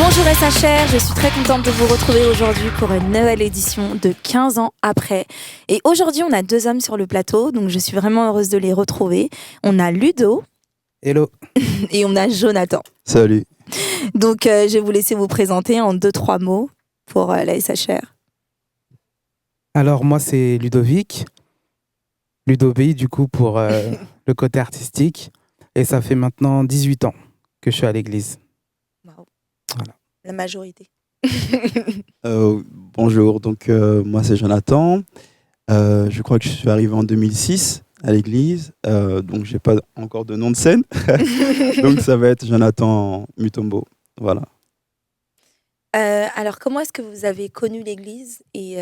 Bonjour SHR, je suis très contente de vous retrouver aujourd'hui pour une nouvelle édition de 15 ans après. Et aujourd'hui, on a deux hommes sur le plateau, donc je suis vraiment heureuse de les retrouver. On a Ludo. Hello. Et on a Jonathan. Salut. Donc je vais vous laisser vous présenter en 2-3 mots pour la SHR. Alors moi c'est Ludovic. Ludovic du coup pour le côté artistique. Et ça fait maintenant 18 ans que je suis à l'église. Wow. Voilà. La majorité. Bonjour, donc moi c'est Jonathan. Je crois que je suis arrivé en 2006 à l'église, donc j'ai pas encore de nom de scène. Donc ça va être Jonathan Mutombo. Voilà. Alors comment est-ce que vous avez connu l'église et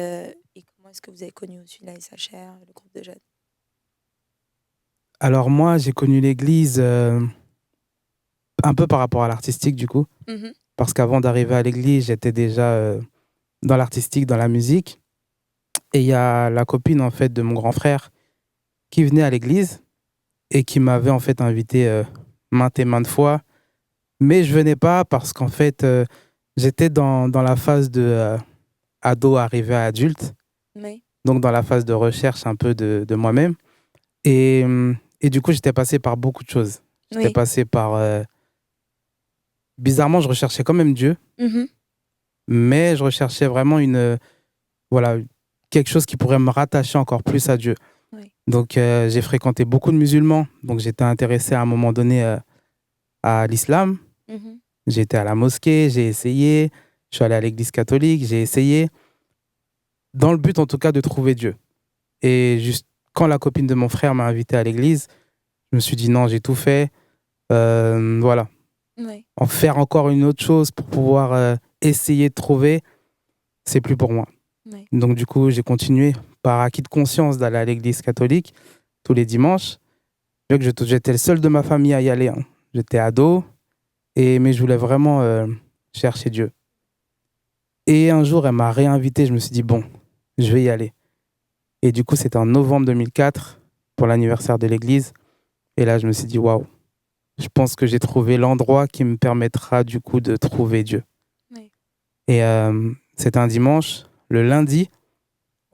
comment est-ce que vous avez connu aussi la SHR, le groupe de jeunes? Alors moi j'ai connu l'église un peu par rapport à l'artistique du coup. Mhm. Parce qu'avant d'arriver à l'église j'étais déjà dans l'artistique, dans la musique. Et il y a la copine en fait de mon grand frère qui venait à l'église et qui m'avait en fait invité maintes et maintes fois. Mais je venais pas parce qu'en fait, j'étais dans la phase de ado arrivé à adulte, Oui. donc dans la phase de recherche un peu de moi-même. Et, et du coup, j'étais passé par beaucoup de choses. J'étais Oui. passé par... Bizarrement, je recherchais quand même Dieu, Mhm. mais je recherchais vraiment voilà, quelque chose qui pourrait me rattacher encore plus à Dieu. Oui. Donc, j'ai fréquenté beaucoup de musulmans, donc j'étais intéressé à un moment donné à l'islam. Mhm. J'ai été à la mosquée, j'ai essayé. Je suis allé à l'église catholique, j'ai essayé. Dans le but, en tout cas, de trouver Dieu. Et juste quand la copine de mon frère m'a invité à l'église, je me suis dit non, j'ai tout fait. Voilà. Oui. En faire encore une autre chose pour pouvoir essayer de trouver, c'est plus pour moi. Oui. Donc, du coup, j'ai continué par acquis de conscience d'aller à l'église catholique tous les dimanches. Vu que j'étais le seul de ma famille à y aller. Hein. J'étais ado, mais je voulais vraiment chercher Dieu. Et un jour, elle m'a réinvité. Je me suis dit, bon, je vais y aller. Et du coup, c'était en novembre 2004 pour l'anniversaire de l'église. Et là, je me suis dit, waouh, je pense que j'ai trouvé l'endroit qui me permettra du coup de trouver Dieu. Oui. Et c'était un dimanche. Le lundi,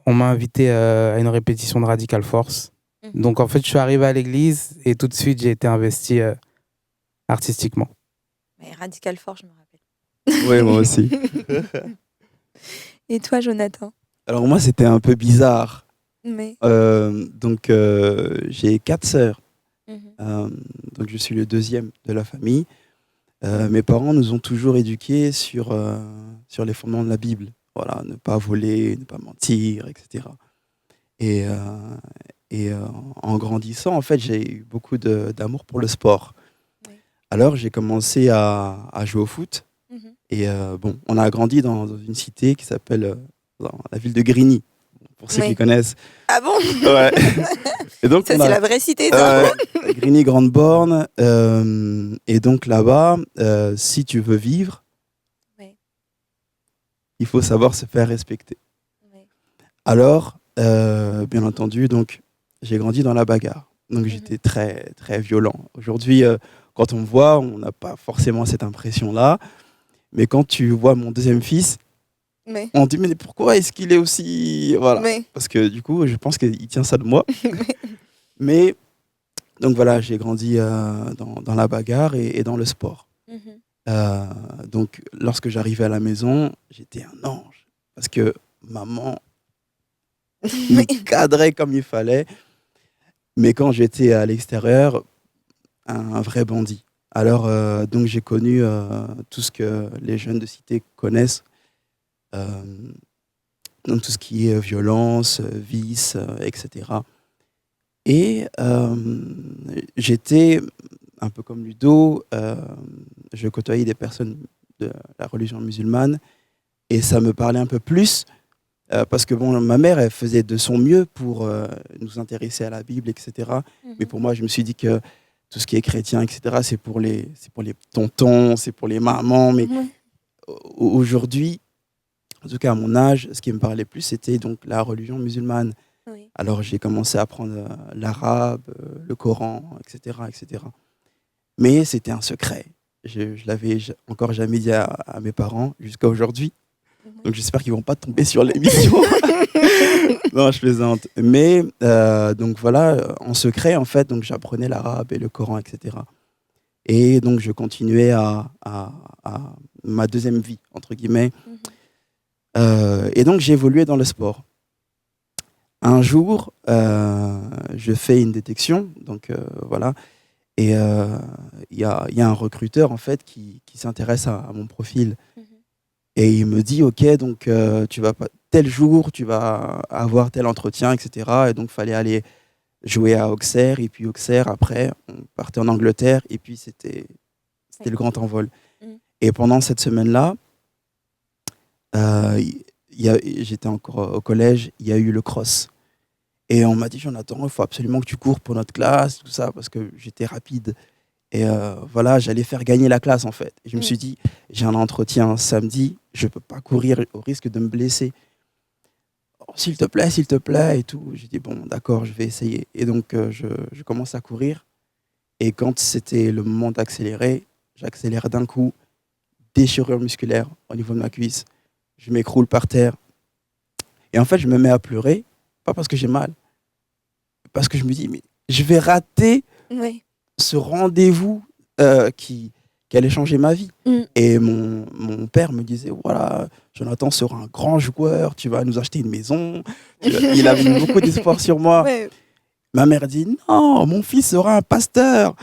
on m'a invité à une répétition de Radical Force. Mhm. Donc, en fait, je suis arrivé à l'église et tout de suite, j'ai été investi artistiquement. Mais Radical Force, je me rappelle. Oui, moi aussi. Et toi, Jonathan? Alors moi c'était un peu bizarre. Mais. Donc j'ai 4 sœurs. Mhm. Donc je suis le deuxième de la famille. Mes parents nous ont toujours éduqués sur les fondements de la Bible. Voilà, ne pas voler, ne pas mentir, etc. Et, euh, en grandissant, en fait, j'ai eu beaucoup d'amour pour le sport. Oui. Alors, j'ai commencé à jouer au foot. Mhm. Et bon, on a grandi dans une cité qui s'appelle dans la ville de Grigny, pour ceux Oui. qui connaissent. Ah bon? Ouais. Et donc, Ça, c'est la vraie cité, ça. Grigny Grande Borne. Et donc là-bas, si tu veux vivre, Oui. il faut savoir se faire respecter. Oui. Alors, bien entendu, donc j'ai grandi dans la bagarre. Donc Mhm. j'étais très très violent. Aujourd'hui, quand on me voit, on n'a pas forcément cette impression-là. Mais quand tu vois mon deuxième fils, Mais. on dit mais pourquoi est-ce qu'il est aussi voilà. Mais. Parce que du coup, je pense qu'il tient ça de moi. Mais donc voilà, j'ai grandi dans la bagarre et dans le sport. Mhm. Donc lorsque j'arrivais à la maison, j'étais un ange parce que maman me cadrait comme il fallait. Mais quand j'étais à l'extérieur, un vrai bandit. Alors donc j'ai connu tout ce que les jeunes de cité connaissent. Donc tout ce qui est violence, vice, etc. Et j'étais un peu comme Ludo, je côtoyais des personnes de la religion musulmane et ça me parlait un peu plus parce que bon, ma mère, elle faisait de son mieux pour nous intéresser à la Bible, etc. Mhm. Mais pour moi, je me suis dit que tout ce qui est chrétien, etc., c'est pour les tontons, c'est pour les mamans. Mais Ouais. aujourd'hui, en tout cas à mon âge, ce qui me parlait plus, c'était donc la religion musulmane. Oui. Alors j'ai commencé à apprendre l'arabe, le Coran, etc., etc. Mais c'était un secret. Je l'avais encore jamais dit à mes parents jusqu'à aujourd'hui. Donc j'espère qu'ils vont pas tomber sur l'émission. Non, je plaisante. Mais donc voilà, en secret en fait, donc j'apprenais l'arabe et le Coran, etc. Et donc je continuais à ma deuxième vie entre guillemets. Et donc j'ai évolué dans le sport. Un jour, je fais une détection, donc voilà, et il y a un recruteur en fait qui s'intéresse à mon profil. Et il me dit, ok, donc tu vas tel jour, tu vas avoir tel entretien, etc. Et donc, il fallait aller jouer à Auxerre. Et puis, Auxerre, après, on partait en Angleterre. Et puis, c'était le grand envol. Et pendant cette semaine-là, j'étais encore au collège, il y a eu le cross. Et on m'a dit, Jonathan, il faut absolument que tu cours pour notre classe, tout ça, parce que j'étais rapide. Et voilà, j'allais faire gagner la classe, en fait. Et je me suis dit, j'ai un entretien samedi, je ne peux pas courir au risque de me blesser. Oh, s'il te plaît, et tout. J'ai dit, bon, d'accord, je vais essayer. Et donc, je commence à courir. Et quand c'était le moment d'accélérer, j'accélère d'un coup, déchirure musculaire au niveau de ma cuisse. Je m'écroule par terre. Et en fait, je me mets à pleurer, pas parce que j'ai mal, parce que je me dis, mais je vais rater ce rendez-vous qui allait changer ma vie. Et mon père me disait, voilà, Jonathan sera un grand joueur, tu vas nous acheter une maison. Il avait mis beaucoup d'espoir sur moi. Ouais. Ma mère dit, non, mon fils sera un pasteur.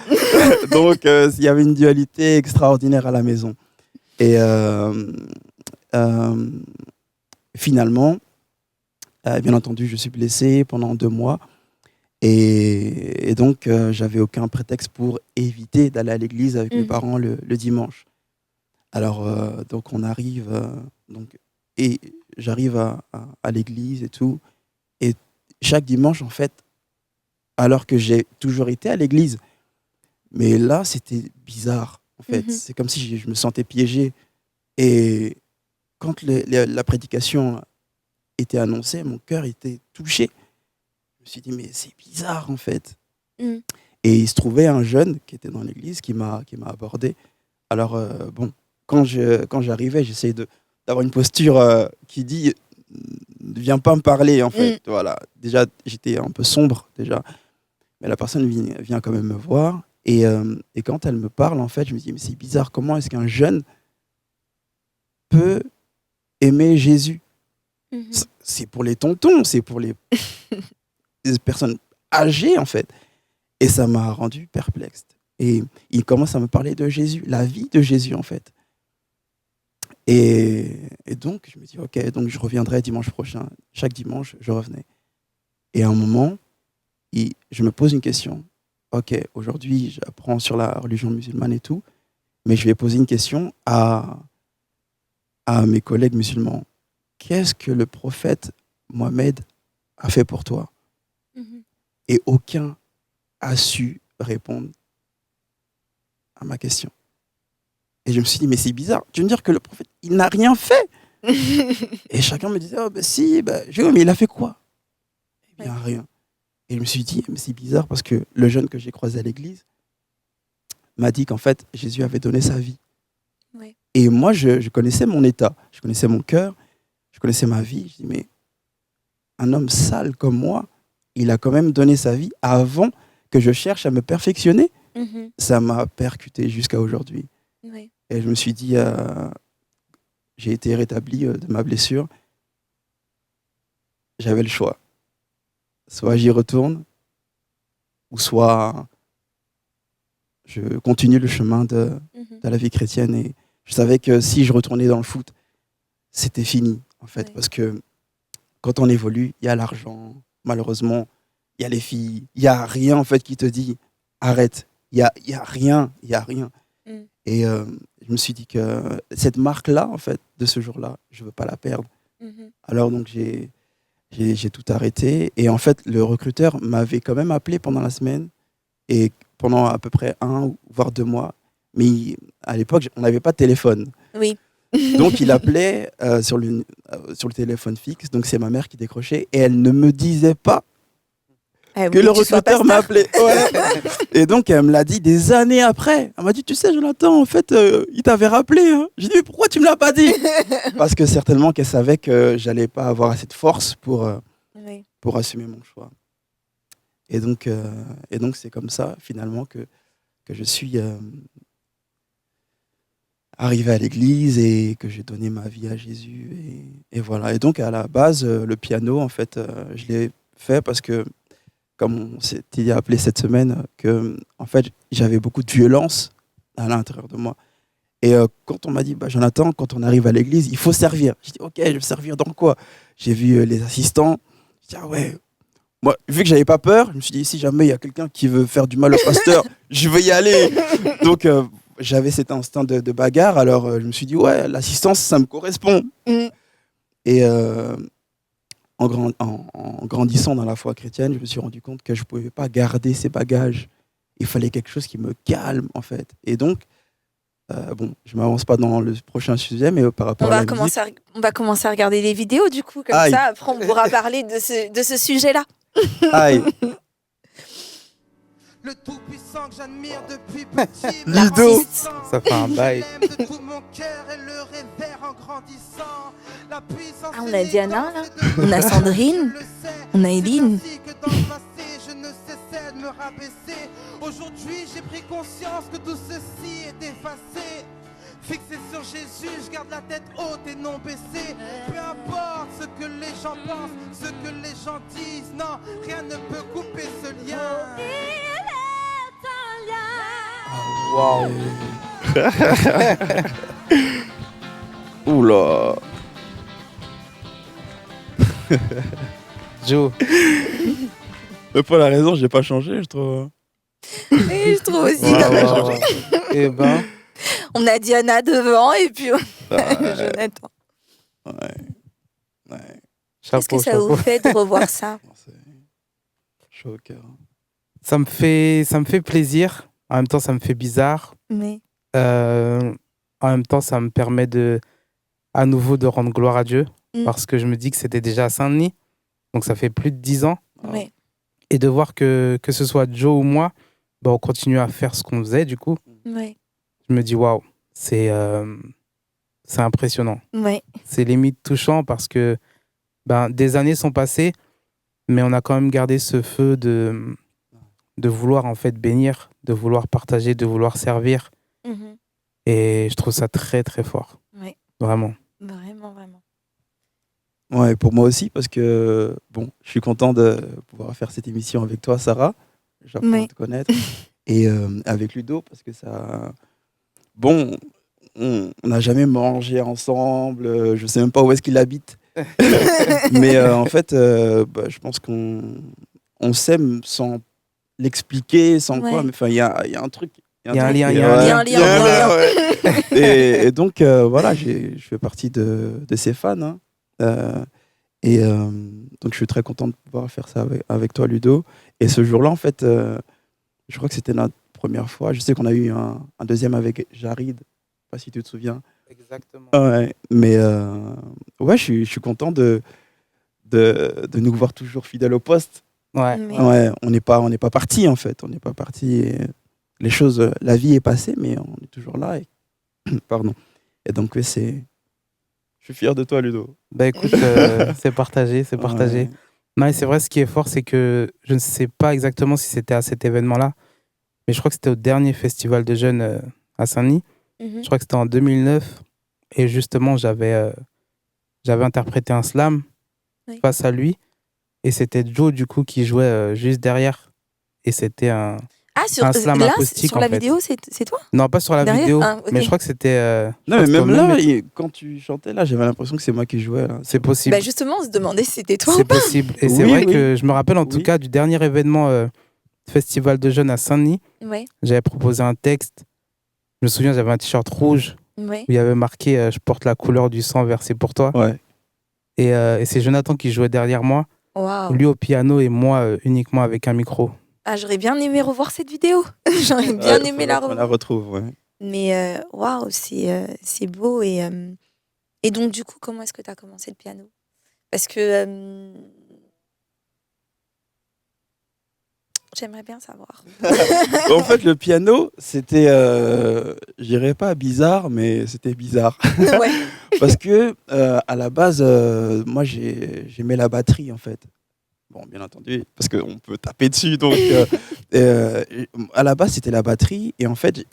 Donc, il y avait une dualité extraordinaire à la maison. Et finalement, bien entendu, je suis blessé pendant 2 mois. Et donc, j'avais aucun prétexte pour éviter d'aller à l'église avec mes parents le dimanche. Alors, donc, on arrive, et j'arrive à l'église et tout. Et chaque dimanche, en fait, alors que j'ai toujours été à l'église, mais là, c'était bizarre, en fait. C'est comme si je me sentais piégé. Et quand la prédication était annoncée, mon cœur était touché. Je me suis dit, mais c'est bizarre, en fait. Et il se trouvait un jeune qui était dans l'église qui m'a abordé. Alors, bon, quand j'arrivais, j'essayais d'avoir une posture qui dit, ne viens pas me parler, en fait. Voilà. Déjà, j'étais un peu sombre, déjà. Mais la personne vient quand même me voir. Et quand elle me parle, en fait, je me dis, mais c'est bizarre, comment est-ce qu'un jeune peut aimer Jésus? C'est pour les tontons, c'est pour les personnes âgées, en fait. Et ça m'a rendu perplexe. Et il commence à me parler de Jésus, la vie de Jésus, en fait. Et donc, je me dis, ok, donc je reviendrai dimanche prochain. Chaque dimanche, je revenais. Et à un moment, je me pose une question. Ok, aujourd'hui, j'apprends sur la religion musulmane et tout, mais je vais poser une question à mes collègues musulmans. Qu'est-ce que le prophète Mohammed a fait pour toi? Et aucun a su répondre à ma question. Et je me suis dit, mais c'est bizarre. Tu veux me dire que le prophète, il n'a rien fait? Et chacun me disait, oh, ben si, ben, mais il a fait quoi? Eh bien, rien. Et je me suis dit, mais c'est bizarre parce que le jeune que j'ai croisé à l'église m'a dit qu'en fait, Jésus avait donné sa vie. Ouais. Et moi, je connaissais mon état, je connaissais mon cœur, je connaissais ma vie. Je dis, mais un homme sale comme moi, il a quand même donné sa vie avant que je cherche à me perfectionner. Ça m'a percuté jusqu'à aujourd'hui. Ouais. Et je me suis dit, j'ai été rétabli de ma blessure. J'avais le choix. Soit j'y retourne, ou soit je continue le chemin de la vie chrétienne. Et je savais que si je retournais dans le foot, c'était fini, en fait. Ouais. Parce que quand on évolue, il y a l'argent, malheureusement, il y a les filles, il n'y a rien, en fait, qui te dit arrête. Il y a rien. Et je me suis dit que cette marque-là, en fait, de ce jour-là, je ne veux pas la perdre. Alors, donc, j'ai tout arrêté. Et en fait, le recruteur m'avait quand même appelé pendant la semaine, et pendant à peu près 1 voire 2 mois. Mais à l'époque, on n'avait pas de téléphone. Oui. Donc, il appelait sur le téléphone fixe. Donc, c'est ma mère qui décrochait. Et elle ne me disait pas que le recruteur m'a appelé. Ouais. Et donc, elle me l'a dit des années après. Elle m'a dit, tu sais, Jonathan, en fait, il t'avait rappelé. Hein. J'ai dit, mais pourquoi tu me l'as pas dit? Parce que certainement qu'elle savait que j'allais pas avoir assez de force Oui. pour assumer mon choix. Et donc, c'est comme ça, finalement, que je suis arrivé à l'église et que j'ai donné ma vie à Jésus. Et voilà. Et donc, à la base, le piano, en fait, je l'ai fait parce que, comme on s'était appelé cette semaine, que, en fait, j'avais beaucoup de violence à l'intérieur de moi. Et quand on m'a dit, Jonathan, quand on arrive à l'église, il faut servir. J'ai dit, ok, je vais servir dans quoi? J'ai vu les assistants. J'ai dit, ah ouais. Moi, vu que j'avais pas peur, je me suis dit, si jamais il y a quelqu'un qui veut faire du mal au pasteur, je vais y aller. Donc, j'avais cet instinct de bagarre. Alors, je me suis dit, ouais, l'assistance, ça me correspond. Et en grandissant dans la foi chrétienne, je me suis rendu compte que je ne pouvais pas garder ces bagages. Il fallait quelque chose qui me calme, en fait. Et donc, je ne m'avance pas dans le prochain sujet, mais par rapport à la musique... On va commencer à regarder les vidéos, du coup, comme ça, après on pourra parler de ce sujet-là. Aïe. Le tout-puissant que j'admire depuis petit. Ludo. Ça fait un bail. De tout mon cœur et le révère en grandissant. La puissance On a Diana, là. On a Sandrine. On a Eline. Dans le passé, je ne cessais de me rabaisser. Aujourd'hui, j'ai pris conscience que tout ceci est effacé. Fixé sur Jésus, je garde la tête haute et non baissée. Peu importe ce que les gens pensent, ce que les gens disent, non, rien ne peut couper ce lien. Waouh. Oula. Joe. Mais pour la raison, j'ai pas changé, je trouve. Et je trouve aussi. Wow. Eh ben, On a Diana devant et puis Jonathan. Ouais. Qu'est-ce que ça vous fait de revoir ça? C'est chaud au cœur. Ça me fait plaisir. En même temps, ça me fait bizarre. Mais En même temps, ça me permet à nouveau de rendre gloire à Dieu. Parce que je me dis que c'était déjà à Saint-Denis. Donc, ça fait plus de 10 ans. ouais. Et de voir que ce soit Joe ou moi, on continue à faire ce qu'on faisait, du coup. Ouais. Je me dis, waouh, c'est impressionnant. Ouais. C'est limite touchant parce que des années sont passées, mais on a quand même gardé ce feu de vouloir en fait bénir, de vouloir partager, de vouloir servir. Mhm. Et je trouve ça très, très fort. Ouais. Vraiment. Vraiment, vraiment. Ouais, pour moi aussi, parce que je suis content de pouvoir faire cette émission avec toi, Sarah. J'apprends à te connaître. Et avec Ludo, parce que ça. Bon, on n'a jamais mangé ensemble. Je sais même pas où est-ce qu'il habite. Mais en fait, je pense qu'on s'aime sans l'expliquer, sans quoi. Mais enfin, il y a un truc. Il y a un lien. Ouais. Et donc, voilà, je fais partie de ces fans. Hein. Donc, je suis très content de pouvoir faire ça avec toi, Ludo. Et ce jour-là, en fait, je crois que c'était notre première fois. Je sais qu'on a eu un deuxième avec Jarid. Je ne sais pas si tu te souviens. Exactement. Ouais, mais je suis content de nous voir toujours fidèles au poste. Ouais. Ouais, on n'est pas parti, en fait. On n'est pas parti. Les choses, la vie est passée, mais on est toujours là. Pardon. Et donc, je suis fier de toi, Ludo. Écoute, c'est partagé. Ouais. Non, et c'est vrai, ce qui est fort, c'est que je ne sais pas exactement si c'était à cet événement-là, mais je crois que c'était au dernier festival de jeunes à Saint-Denis. Je crois que c'était en 2009. Et justement, j'avais interprété un slam face à lui. Et c'était Joe, du coup, qui jouait juste derrière. Et c'était un slam acoustique, sur la vidéo, c'est toi? Non, pas sur la vidéo, mais je crois que c'était... non, mais même là, quand tu chantais, là, j'avais l'impression que c'est moi qui jouais. Là. C'est possible. Justement, on se demandait si c'était toi C'est ou pas. possible. Et c'est vrai que je me rappelle en tout cas du dernier événement festival de jeunes à Saint-Denis. Ouais. J'avais proposé un texte. Je me souviens, j'avais un t-shirt rouge où il y avait marqué « Je porte la couleur du sang versé pour toi ». Ouais. Et c'est Jonathan qui jouait derrière moi. Wow. Lui au piano et moi uniquement avec un micro. Ah, j'aurais bien aimé revoir cette vidéo. J'aurais bien aimé la revoir. On la retrouve, ouais. Mais waouh, c'est beau. Et donc, du coup, comment est-ce que tu as commencé le piano? Parce que J'aimerais bien savoir. En fait, le piano, c'était, je dirais pas bizarre, mais c'était bizarre. Ouais. Parce que, à la base, moi, j'aimais la batterie, en fait. Bon, bien entendu, parce qu'on peut taper dessus. Donc, euh, à la base, c'était la batterie. Et en fait,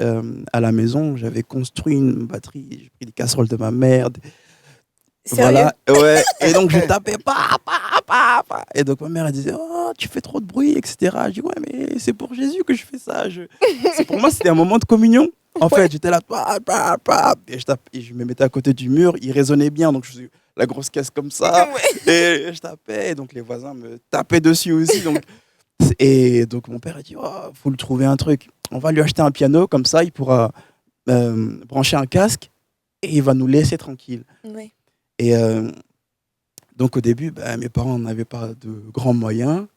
à la maison, j'avais construit une batterie. J'ai pris des casseroles de ma mère. Sérieux? Voilà, ouais. Et donc, je tapais, pa. Et donc, ma mère, elle disait, oh, tu fais trop de bruit, etc. Je dis, ouais, mais c'est pour Jésus que je fais ça. Pour moi, c'était un moment de communion. En fait, j'étais là, pa. Et je me mettais à côté du mur. Il résonnait bien. Donc, je faisais la grosse caisse comme ça. Ouais. Et je tapais. Et donc, les voisins me tapaient dessus aussi. Et donc, mon père a dit, oh, faut lui trouver un truc. On va lui acheter un piano. Comme ça, il pourra brancher un casque. Et il va nous laisser tranquille. Ouais. Et donc au début, mes parents n'avaient pas de grands moyens.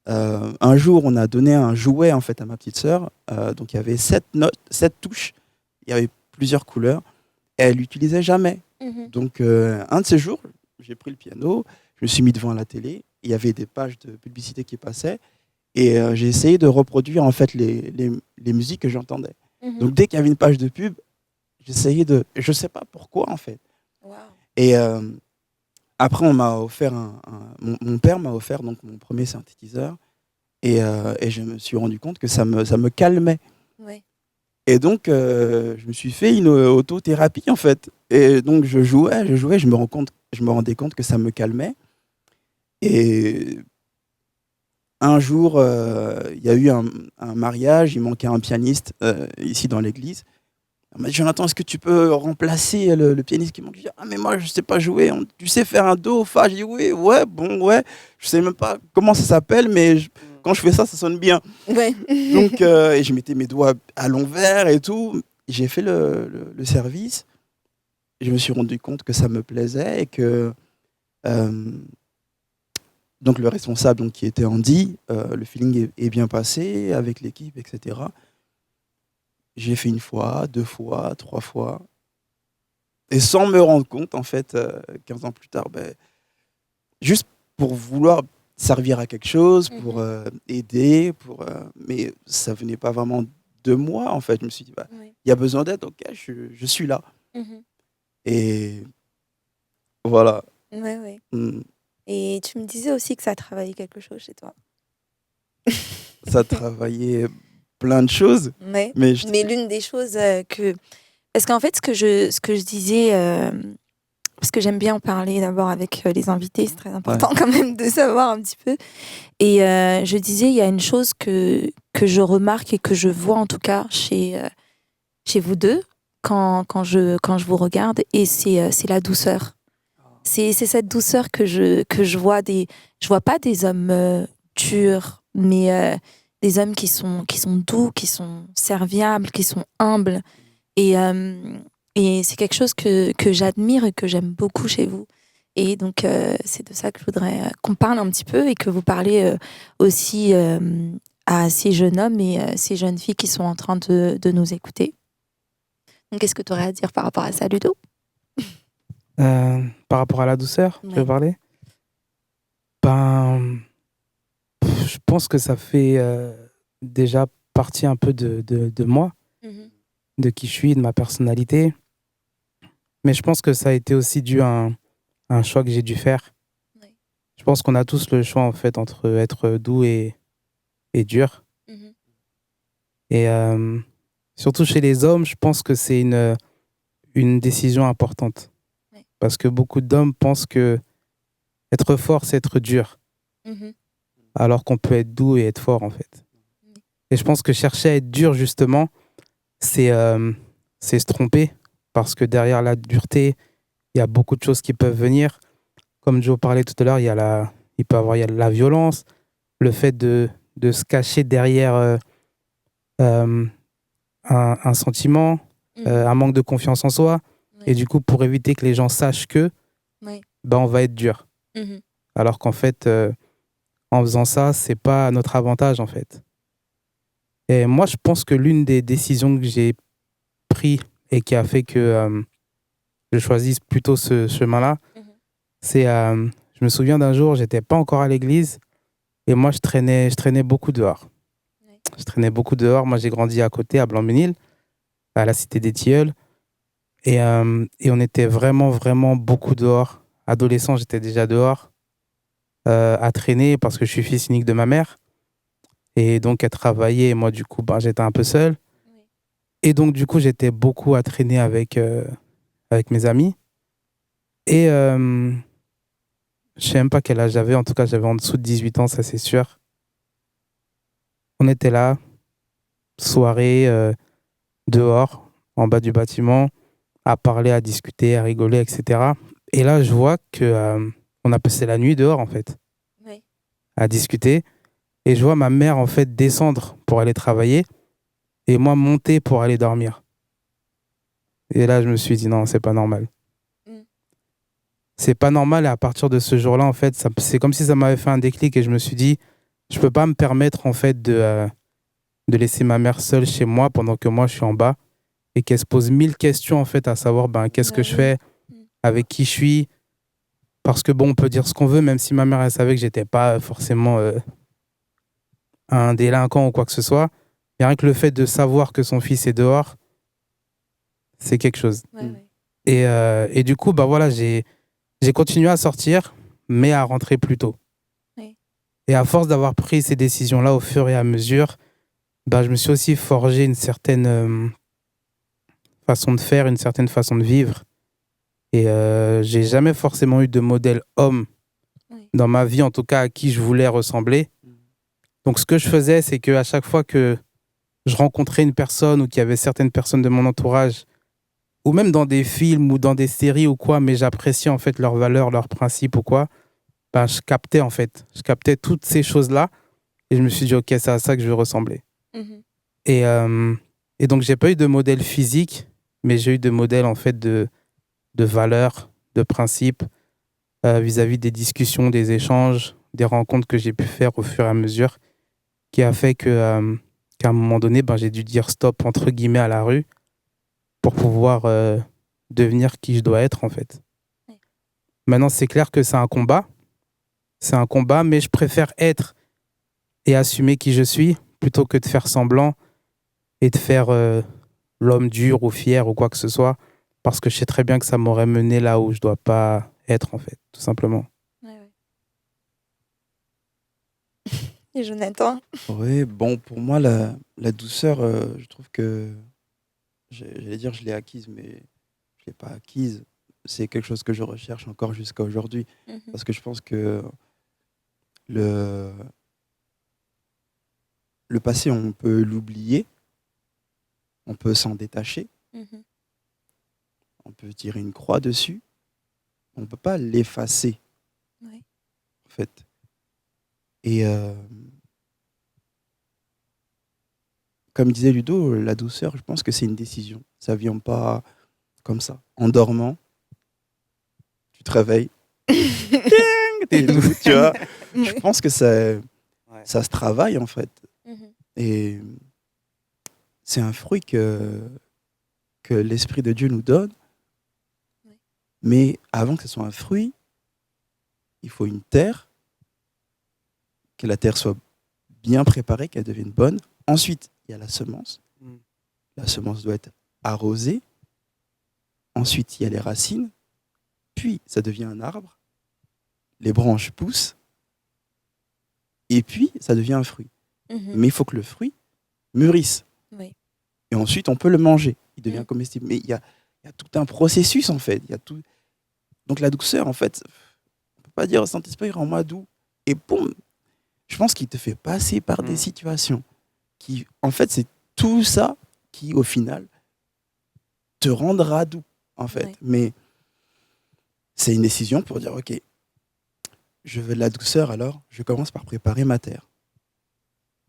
Un jour, on a donné un jouet en fait à ma petite sœur. Donc il y avait 7 touches, il y avait plusieurs couleurs. Et elle l'utilisait jamais. Mhm. Donc un de ces jours, j'ai pris le piano, je me suis mis devant la télé. Il y avait des pages de publicité qui passaient. Et j'ai essayé de reproduire en fait les musiques que j'entendais. Mhm. Donc dès qu'il y avait une page de pub, j'essayais de... Je sais pas pourquoi en fait. Wow. Et après, on m'a offert mon père m'a offert donc mon premier synthétiseur et je me suis rendu compte que ça me calmait. Ouais. Et donc, je me suis fait une autothérapie en fait. Et donc, je jouais, je me rendais compte que ça me calmait. Et un jour, il y a eu un mariage, il manquait un pianiste ici dans l'église. On m'a dit, Jonathan, est-ce que tu peux remplacer le pianiste qui manque? Je dis, ah, mais moi, je ne sais pas jouer. Tu sais faire un do, fa? Je dis, oui, ouais, bon, ouais. Je ne sais même pas comment ça s'appelle, mais quand je fais ça, ça sonne bien. Ouais. Donc, et je mettais mes doigts à l'envers et tout. J'ai fait le service. Je me suis rendu compte que ça me plaisait et que donc le responsable donc, qui était Andy, le feeling est bien passé avec l'équipe, etc. J'ai fait 1 fois, 2 fois, 3 fois. Et sans me rendre compte, en fait, 15 ans plus tard, juste pour vouloir servir à quelque chose, pour aider, mais ça venait pas vraiment de moi, en fait. Je me suis dit, Ouais. il y a besoin d'aide, ok, je suis là. Mhm. Et voilà. Ouais, ouais. Mm. Et tu me disais aussi que ça a travaillé quelque chose chez toi. Ça travaillait plein de choses, Ouais. mais Mais l'une des choses que... Parce qu'en fait, ce que je disais, parce que j'aime bien en parler d'abord avec les invités, c'est très important quand même de savoir un petit peu. Et je disais, il y a une chose que je remarque et que je vois en tout cas chez vous deux quand je vous regarde, et c'est la douceur. C'est cette douceur que je vois je vois pas des hommes durs, mais des hommes qui sont doux, qui sont serviables, qui sont humbles. Et c'est quelque chose que j'admire et que j'aime beaucoup chez vous. Et donc, c'est de ça que je voudrais qu'on parle un petit peu et que vous parlez aussi à ces jeunes hommes et ces jeunes filles qui sont en train de nous écouter. Donc, qu'est-ce que tu aurais à dire par rapport à ça, Ludo? Par rapport à la douceur, tu veux parler? Je pense que ça fait déjà partie un peu de moi, de qui je suis, de ma personnalité. Mais je pense que ça a été aussi dû à un choix que j'ai dû faire. Oui. Je pense qu'on a tous le choix en fait entre être doux et dur. Et surtout chez les hommes, je pense que c'est une décision importante. Oui. Parce que beaucoup d'hommes pensent que être fort, c'est être dur. Alors qu'on peut être doux et être fort en fait. Et je pense que chercher à être dur justement, c'est se tromper. Parce que derrière la dureté, il y a beaucoup de choses qui peuvent venir. Comme Joe parlait tout à l'heure, il y a la violence, le fait de se cacher derrière un sentiment, un manque de confiance en soi. Oui. Et du coup, pour éviter que les gens sachent que, on va être dur. Alors qu'en fait, en faisant ça, c'est pas à notre avantage en fait. Et moi, je pense que l'une des décisions que j'ai prises et qui a fait que je choisisse plutôt ce chemin-là, c'est, je me souviens d'un jour, j'étais pas encore à l'église et moi, je traînais beaucoup dehors. Je traînais beaucoup dehors. Moi, j'ai grandi à côté, à Blanc-Ménil, à la cité des Tilleuls. Et on était vraiment, vraiment beaucoup dehors. Adolescent, j'étais déjà dehors à traîner parce que je suis fils unique de ma mère. Et donc, elle travaillait. Et moi, du coup, j'étais un peu seul. Oui. Et donc, du coup, j'étais beaucoup à traîner avec mes amis. Et je sais même pas quel âge j'avais. En tout cas, j'avais en dessous de 18 ans, ça c'est sûr. On était là, soirée, dehors, en bas du bâtiment, à parler, à discuter, à rigoler, etc. Et là, je vois que on a passé la nuit dehors, en fait, Oui. à discuter. Et je vois ma mère, en fait, descendre pour aller travailler et moi monter pour aller dormir. Et là, je me suis dit, non, c'est pas normal. Mm. C'est pas normal. Et à partir de ce jour-là, en fait, c'est comme si ça m'avait fait un déclic et je me suis dit, je peux pas me permettre, en fait, de laisser ma mère seule chez moi pendant que moi, je suis en bas et qu'elle se pose 1000 questions, en fait, à savoir, qu'est-ce que je fais, avec qui je suis. Parce que, bon, on peut dire ce qu'on veut, même si ma mère, elle savait que j'étais pas forcément un délinquant ou quoi que ce soit. Et rien que le fait de savoir que son fils est dehors, c'est quelque chose. Ouais. Et du coup, voilà, j'ai continué à sortir, mais à rentrer plus tôt. Oui. Et à force d'avoir pris ces décisions-là au fur et à mesure, je me suis aussi forgé une certaine façon de faire, une certaine façon de vivre. Et j'ai jamais forcément eu de modèle homme dans ma vie, en tout cas à qui je voulais ressembler. Donc ce que je faisais, c'est qu'à chaque fois que je rencontrais une personne ou qu'il y avait certaines personnes de mon entourage, ou même dans des films ou dans des séries ou quoi, mais j'appréciais en fait leurs valeurs, leurs principes ou quoi, je captais en fait. Je captais toutes ces choses-là et je me suis dit, ok, c'est à ça que je veux ressembler. Mhm. Et donc, j'ai pas eu de modèle physique, mais j'ai eu de modèle en fait de valeurs, de principes vis-à-vis des discussions, des échanges, des rencontres que j'ai pu faire au fur et à mesure, qui a fait qu'à un moment donné, j'ai dû dire stop entre guillemets à la rue pour pouvoir devenir qui je dois être en fait. Oui. Maintenant, c'est clair que c'est un combat. C'est un combat, mais je préfère être et assumer qui je suis plutôt que de faire semblant et de faire l'homme dur ou fier ou quoi que ce soit, parce que je sais très bien que ça m'aurait mené là où je dois pas être en fait, tout simplement. Ouais. Et Jonathan? Oui, bon, pour moi, la douceur, je trouve que, j'allais dire, je l'ai acquise, mais je l'ai pas acquise. C'est quelque chose que je recherche encore jusqu'à aujourd'hui. Mhm. Parce que je pense que le, le passé, on peut l'oublier, on peut s'en détacher, Mhm. on peut tirer une croix dessus, on ne peut pas l'effacer, Ouais. en fait. Et comme disait Ludo, la douceur, je pense que c'est une décision. Ça ne vient pas comme ça. En dormant, tu te réveilles, t'es doux, tu vois. Je Ouais. pense que ça se travaille, en fait. Mhm. Et c'est un fruit que l'Esprit de Dieu nous donne. Oui. Mais avant que ce soit un fruit, il faut une terre, que la terre soit bien préparée, qu'elle devienne bonne. Ensuite, il y a la semence. La semence doit être arrosée. Ensuite, il y a les racines. Puis, ça devient un arbre. Les branches poussent. Et puis, ça devient un fruit. Mhm. Mais il faut que le fruit mûrisse. Oui. Et ensuite, on peut le manger. Il devient Mm. comestible. Mais il y a tout un processus, en fait. Il y a tout... Donc, la douceur, en fait, on ne peut pas dire Saint-Esprit, rends-moi doux. Et boum, je pense qu'il te fait passer par des situations qui, en fait, c'est tout ça qui, au final, te rendra doux, en fait. Ouais. Mais c'est une décision pour dire, OK, je veux de la douceur, alors je commence par préparer ma terre.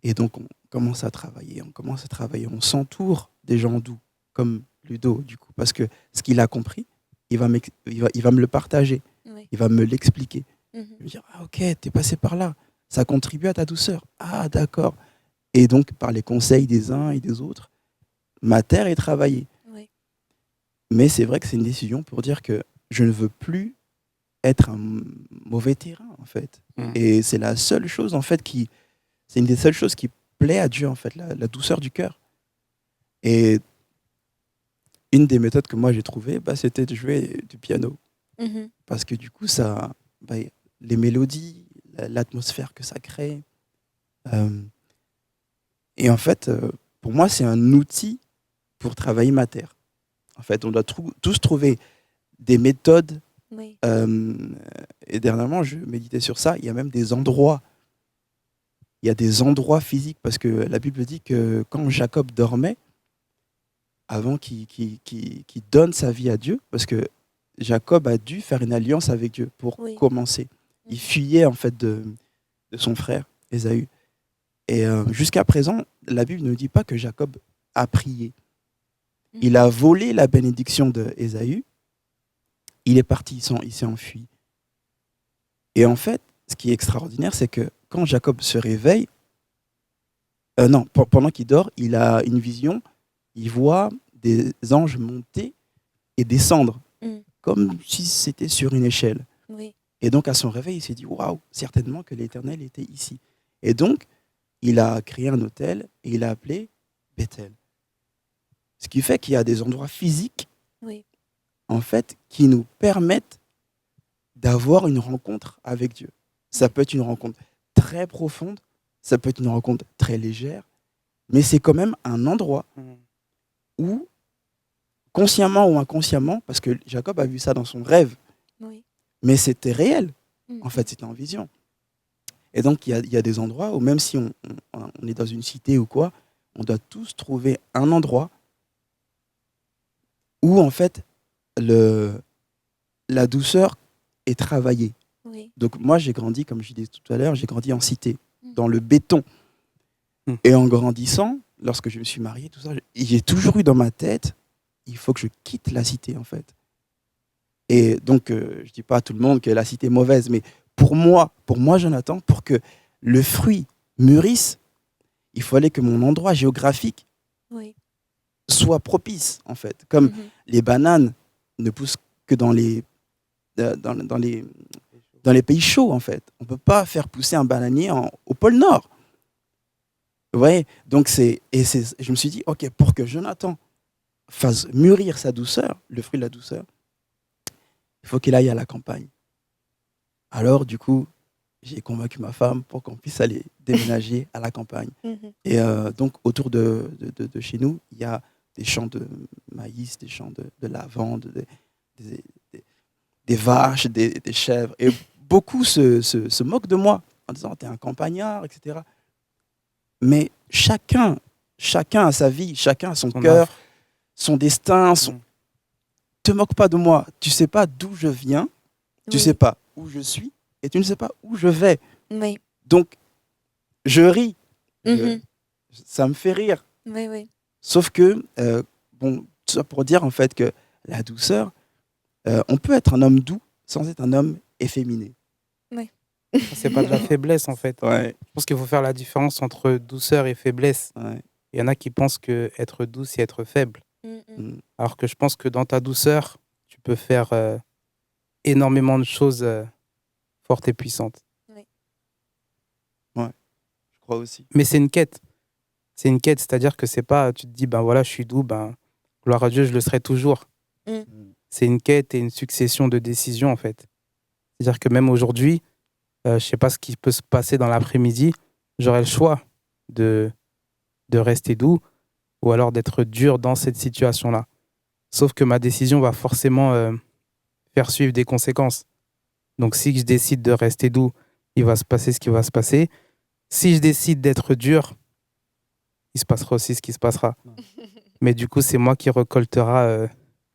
Et donc, on commence à travailler, on s'entoure des gens doux, comme Ludo, du coup, parce que ce qu'il a compris, il va me le partager, Oui. il va me l'expliquer. Mhm. Je vais dire, ah ok, t'es passé par là, ça contribue à ta douceur. Ah d'accord. Et donc, par les conseils des uns et des autres, ma terre est travaillée. Oui. Mais c'est vrai que c'est une décision pour dire que je ne veux plus être un mauvais terrain, en fait. Mm. Et c'est la seule chose, en fait, c'est une des seules choses qui plaît à Dieu, en fait, la douceur du cœur. Et une des méthodes que moi j'ai trouvées, c'était de jouer du piano. Mhm. Parce que du coup, les mélodies, l'atmosphère que ça crée. euh, et en fait, pour moi, c'est un outil pour travailler ma terre. En fait, on doit tous trouver des méthodes. Oui. Et dernièrement, je méditais sur ça. Il y a même des endroits. Il y a des endroits physiques parce que la Bible dit que quand Jacob dormait, avant qu'il donne sa vie à Dieu, parce que Jacob a dû faire une alliance avec Dieu pour Oui. commencer. Il fuyait en fait de son frère Ésaü. Et jusqu'à présent, la Bible ne dit pas que Jacob a prié. Il a volé la bénédiction d'Ésaü. Il est parti, il s'est enfui. Et en fait, ce qui est extraordinaire, c'est que quand Jacob se réveille, pendant qu'il dort, il a une vision. Il voit des anges monter et descendre, comme si c'était sur une échelle. Oui. Et donc, à son réveil, il s'est dit, waouh, certainement que l'Éternel était ici. Et donc, il a créé un hôtel et il a appelé Bethel. Ce qui fait qu'il y a des endroits physiques, Oui. en fait, qui nous permettent d'avoir une rencontre avec Dieu. Ça peut être une rencontre très profonde, ça peut être une rencontre très légère, mais c'est quand même un endroit où, consciemment ou inconsciemment, parce que Jacob a vu ça dans son rêve, Oui. mais c'était réel. En fait, c'était en vision. Et donc, il y a des endroits où, même si on est dans une cité ou quoi, on doit tous trouver un endroit où, en fait, la douceur est travaillée. Oui. Donc, moi, j'ai grandi, comme je disais tout à l'heure, j'ai grandi en cité, dans le béton. Et en grandissant, lorsque je me suis marié, tout ça, j'ai toujours eu dans ma tête, il faut que je quitte la cité, en fait. Et donc, je ne dis pas à tout le monde que la cité est mauvaise, mais pour moi, Jonathan, pour que le fruit mûrisse, il fallait que mon endroit géographique soit propice, en fait. Comme les bananes ne poussent que dans les pays chauds, en fait. On ne peut pas faire pousser un bananier au pôle Nord. Vous voyez? Donc, je me suis dit, OK, pour que Jonathan fasse mûrir sa douceur, le fruit de la douceur, il faut qu'il aille à la campagne. Alors, du coup, j'ai convaincu ma femme pour qu'on puisse aller déménager à la campagne. Et donc, autour de chez nous, il y a des champs de maïs, des champs de lavande, des vaches, des chèvres. Et beaucoup se moquent de moi en disant « t'es un campagnard », etc. Mais chacun a sa vie, chacun a son cœur, son destin. Te moque pas de moi. Tu sais pas d'où je viens, tu sais pas où je suis, et tu ne sais pas où je vais. Oui. Donc, je ris. Ça me fait rire. Oui, oui. Sauf que, tout ça pour dire en fait que la douceur, on peut être un homme doux sans être un homme efféminé. Oui. C'est pas de la faiblesse en fait. Ouais. Je pense qu'il faut faire la différence entre douceur et faiblesse. Ouais. Il y en a qui pensent que être doux, c'est être faible. Alors que je pense que dans ta douceur, tu peux faire énormément de choses fortes et puissantes. Oui. Ouais, je crois aussi. Mais c'est une quête. C'est une quête, c'est-à-dire que c'est pas, tu te dis, ben voilà, je suis doux, ben gloire à Dieu, je le serai toujours. C'est une quête et une succession de décisions, en fait. C'est-à-dire que même aujourd'hui, je sais pas ce qui peut se passer dans l'après-midi, j'aurai le choix de rester doux ou alors d'être dur dans cette situation-là. Sauf que ma décision va forcément faire suivre des conséquences. Donc si je décide de rester doux, il va se passer ce qui va se passer. Si je décide d'être dur, il se passera aussi ce qui se passera. Mais du coup, c'est moi qui récoltera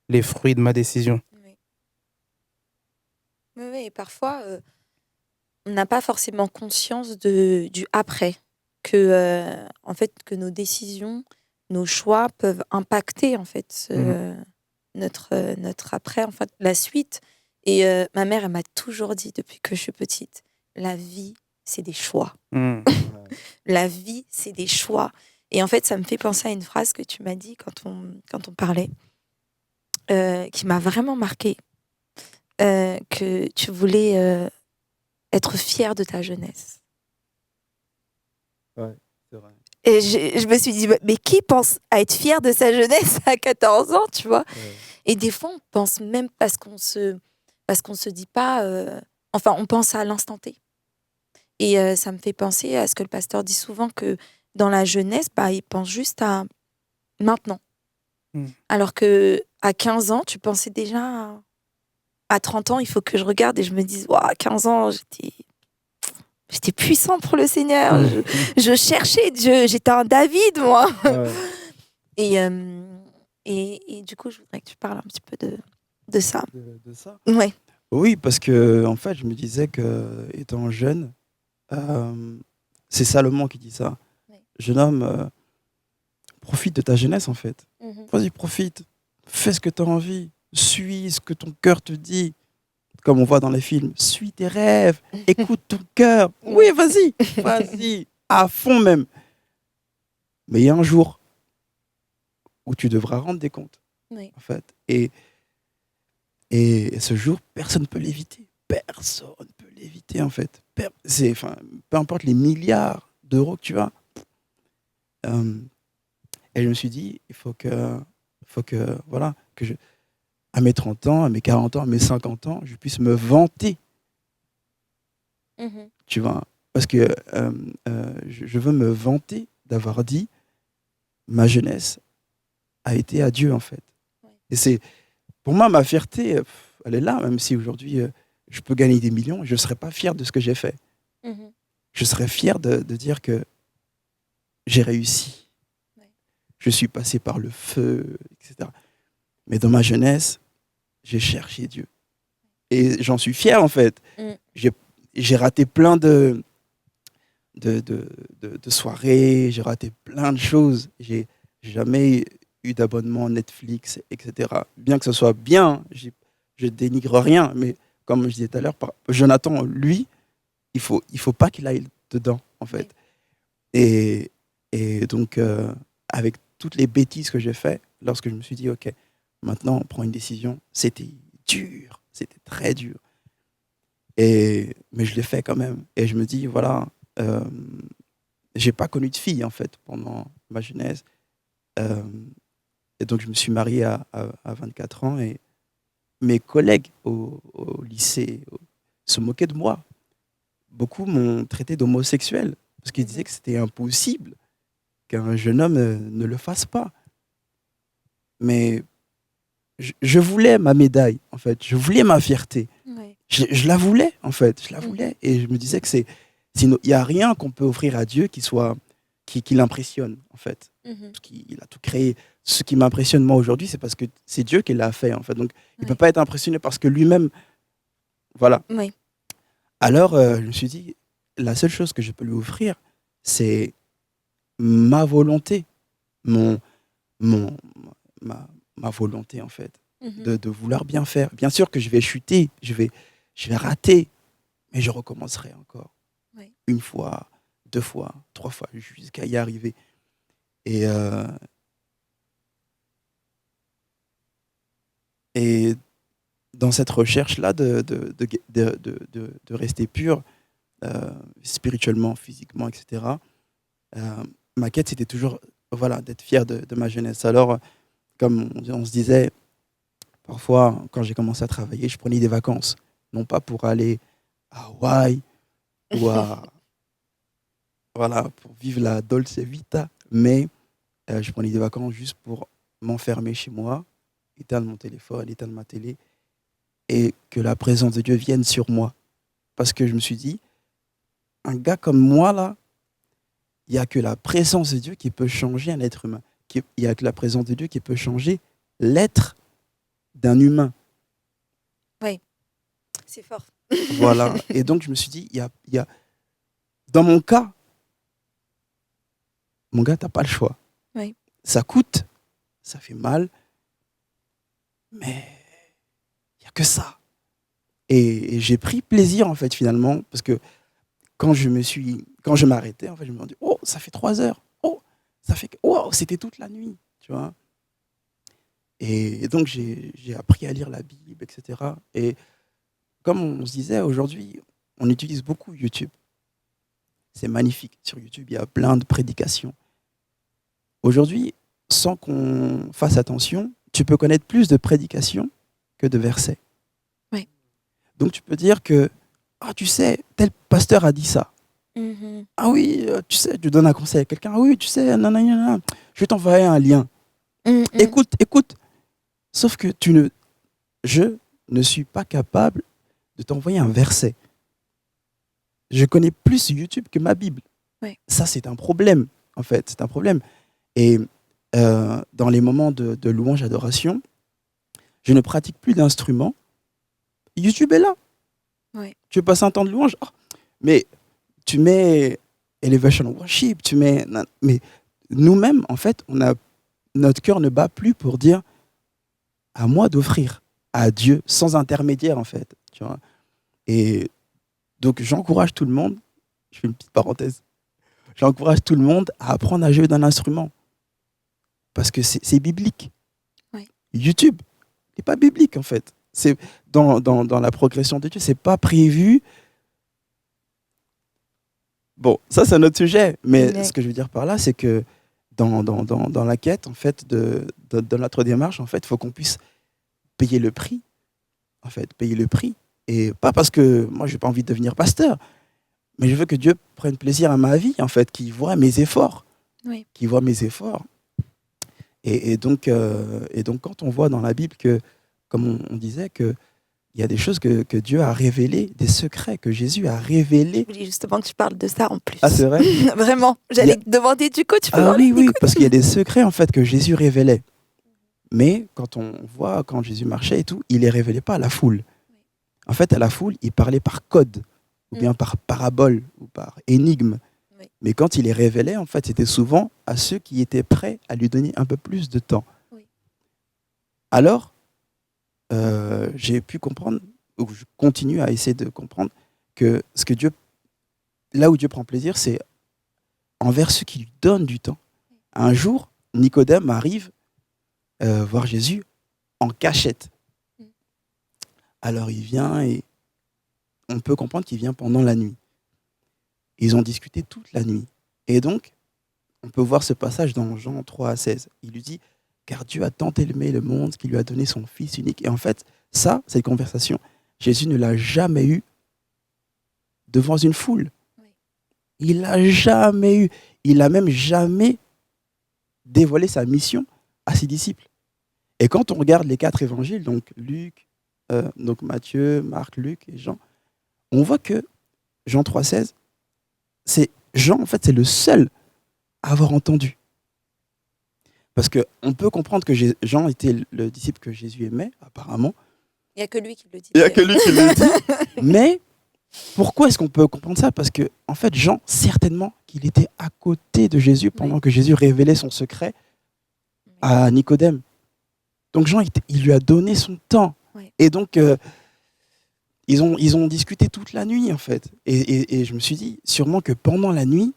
les fruits de ma décision. Oui, et parfois, on n'a pas forcément conscience du après. En fait, que nos décisions, nos choix peuvent impacter en fait notre après, en fait, la suite. Et ma mère, elle m'a toujours dit depuis que je suis petite, la vie, c'est des choix. La vie, c'est des choix. Et en fait, ça me fait penser à une phrase que tu m'as dit quand on parlait, qui m'a vraiment marquée, que tu voulais être fière de ta jeunesse. Ouais, c'est vrai. Et je me suis dit, mais qui pense à être fier de sa jeunesse à 14 ans, tu vois? Ouais. Et des fois, on pense même parce qu'on se dit pas, enfin, on pense à l'instant T. Et ça me fait penser à ce que le pasteur dit souvent que dans la jeunesse, bah, il pense juste à maintenant. Mm. Alors que à 15 ans, tu pensais déjà à 30 ans, il faut que je regarde et je me dise, waouh, à 15 ans, j'étais puissant pour le Seigneur. Je cherchais Dieu. J'étais un David, moi. Ouais. Et, et du coup, je voudrais que tu parles un petit peu de ça. De ça. Ouais. Oui, parce que en fait, je me disais que étant jeune, c'est Salomon qui dit ça. Oui. Jeune homme, profite de ta jeunesse en fait. Vas-y, profite. Fais ce que tu as envie. Suis ce que ton cœur te dit. Comme on voit dans les films, suis tes rêves. Écoute ton cœur. Oui, vas-y. Vas-y. À fond même. Mais il y a un jour où tu devras rendre des comptes, Oui. en fait. Et ce jour, personne ne peut l'éviter. Personne ne peut l'éviter, en fait. Enfin, peu importe les milliards d'euros que tu as. Et je me suis dit, il faut que voilà, à mes 30 ans, à mes 40 ans, à mes 50 ans, je puisse me vanter, tu vois. Parce que je veux me vanter d'avoir dit, ma jeunesse a été à Dieu, en fait. Ouais. Et c'est, pour moi, ma fierté, elle est là, même si aujourd'hui, je peux gagner des millions, je ne serais pas fier de ce que j'ai fait. Je serais fier de dire que j'ai réussi. Ouais. Je suis passé par le feu, etc. Mais dans ma jeunesse, j'ai cherché Dieu. Et j'en suis fier, en fait. J'ai raté plein de soirées, j'ai raté plein de choses. J'ai jamais eu d'abonnement Netflix, etc. Bien que ce soit bien, je dénigre rien, mais comme je disais tout à l'heure, Jonathan, lui, il faut pas qu'il aille dedans, en fait. Et donc, avec toutes les bêtises que j'ai faites, lorsque je me suis dit, OK, maintenant, on prend une décision, c'était dur, c'était très dur. Mais je l'ai fait quand même. Et je me dis, voilà, j'ai pas connu de fille, en fait, pendant ma jeunesse. Et donc, je me suis marié à 24 ans et mes collègues au lycée se moquaient de moi. Beaucoup m'ont traité d'homosexuel parce qu'ils disaient que c'était impossible qu'un jeune homme ne le fasse pas. Mais je voulais ma médaille, en fait. Je voulais ma fierté. Ouais. Je la voulais, en fait. Je la voulais. Et je me disais que il n'y a rien qu'on peut offrir à Dieu qui l'impressionne, en fait. Parce qu'il a tout créé. Ce qui m'impressionne, moi, aujourd'hui, c'est parce que c'est Dieu qui l'a fait, en fait. Donc, il ne peut pas être impressionné parce que lui-même... Voilà. Oui. Alors, je me suis dit, la seule chose que je peux lui offrir, c'est ma volonté. Ma volonté, en fait. De vouloir bien faire. Bien sûr que je vais chuter, je vais rater, mais je recommencerai encore. Oui. 1 fois, 2 fois, 3 fois, jusqu'à y arriver. Et dans cette recherche-là de rester pur, spirituellement, physiquement, etc., ma quête, c'était toujours voilà, d'être fier de ma jeunesse. Alors, comme on se disait, parfois, quand j'ai commencé à travailler, je prenais des vacances. Non pas pour aller à Hawaï ou voilà, pour vivre la Dolce Vita, mais je prenais des vacances juste pour m'enfermer chez moi, éteindre mon téléphone, éteindre ma télé, et que la présence de Dieu vienne sur moi. Parce que je me suis dit, un gars comme moi, là, il n'y a que la présence de Dieu qui peut changer un être humain. Il n'y a que la présence de Dieu qui peut changer l'être d'un humain. Oui, c'est fort. Voilà. Et donc, je me suis dit, dans mon cas, mon gars, tu n'as pas le choix. Oui. Ça coûte, ça fait mal, mais il n'y a que ça. Et j'ai pris plaisir, en fait, finalement, parce que quand je m'arrêtais, en fait, je me dis, oh, ça fait 3 heures. Oh, c'était toute la nuit, tu vois. Et donc, j'ai appris à lire la Bible, etc. Et comme on se disait, aujourd'hui, on utilise beaucoup YouTube. C'est magnifique. Sur YouTube, il y a plein de prédications. Aujourd'hui, sans qu'on fasse attention, tu peux connaître plus de prédications que de versets. Oui. Donc tu peux dire que, ah tu sais, tel pasteur a dit ça. Mhm. Ah oui, tu sais, tu donnes un conseil à quelqu'un. Ah oui, tu sais, nanana, je vais t'envoyer un lien. Mhm. Écoute. Sauf que je ne suis pas capable de t'envoyer un verset. Je connais plus YouTube que ma Bible. Oui. Ça, c'est un problème, en fait. C'est un problème. Et dans les moments de louange, adoration, je ne pratique plus d'instruments. YouTube est là. Oui. Tu veux passer un temps de louange, mais tu mets Elevation Worship, mais nous-mêmes, en fait, notre cœur ne bat plus pour dire à moi d'offrir à Dieu sans intermédiaire, en fait. Tu vois. Et donc, j'encourage tout le monde, je fais une petite parenthèse, j'encourage tout le monde à apprendre à jouer d'un instrument. Parce que c'est biblique. Oui. YouTube n'est pas biblique, en fait. C'est dans la progression de Dieu, c'est pas prévu. Bon, ça, c'est un autre sujet. Mais ce que je veux dire par là, c'est que dans la quête, en fait, de notre démarche, en fait, il faut qu'on puisse payer le prix. En fait, payer le prix. Et pas parce que moi, je n'ai pas envie de devenir pasteur, mais je veux que Dieu prenne plaisir à ma vie, en fait, qu'il voit mes efforts. Oui. Qu'il voit mes efforts. Et donc, quand on voit dans la Bible que, comme on disait, qu'il y a des choses que Dieu a révélées, des secrets que Jésus a révélés. Je voulais justement que tu parles de ça en plus. Ah, c'est vrai? Vraiment, j'allais te demander du coup, tu peux oui, parce qu'il y a des secrets en fait que Jésus révélait. Mais quand on voit, quand Jésus marchait et tout, il les révélait pas à la foule. En fait, à la foule, il parlait par code, ou bien par parabole, ou par énigme. Oui. Mais quand il les révélait, en fait, c'était souvent à ceux qui étaient prêts à lui donner un peu plus de temps. Oui. Alors, j'ai pu comprendre, ou je continue à essayer de comprendre, que là où Dieu prend plaisir, c'est envers ceux qui lui donnent du temps. Un jour, Nicodème arrive voir Jésus en cachette. Alors il vient et on peut comprendre qu'il vient pendant la nuit. Ils ont discuté toute la nuit. Et donc, on peut voir ce passage dans Jean 3:16. Il lui dit, car Dieu a tant aimé le monde qu'il lui a donné son Fils unique. Et en fait, ça, cette conversation, Jésus ne l'a jamais eue devant une foule. Il l'a jamais eu. Il n'a même jamais dévoilé sa mission à ses disciples. Et quand on regarde les 4 évangiles, donc donc Matthieu, Marc, Luc et Jean, on voit que Jean 3:16, Jean, en fait, c'est le seul à avoir entendu. Parce qu'on peut comprendre que Jean était le disciple que Jésus aimait, apparemment. Il n'y a que lui qui le dit. Il n'y a que lui qui le dit. Mais pourquoi est-ce qu'on peut comprendre ça? Parce que, en fait, Jean, certainement qu'il était à côté de Jésus pendant que Jésus révélait son secret à Nicodème. Donc Jean, il lui a donné son temps. Oui. Et donc, ils ont discuté toute la nuit, en fait. Et je me suis dit, sûrement que pendant la nuit,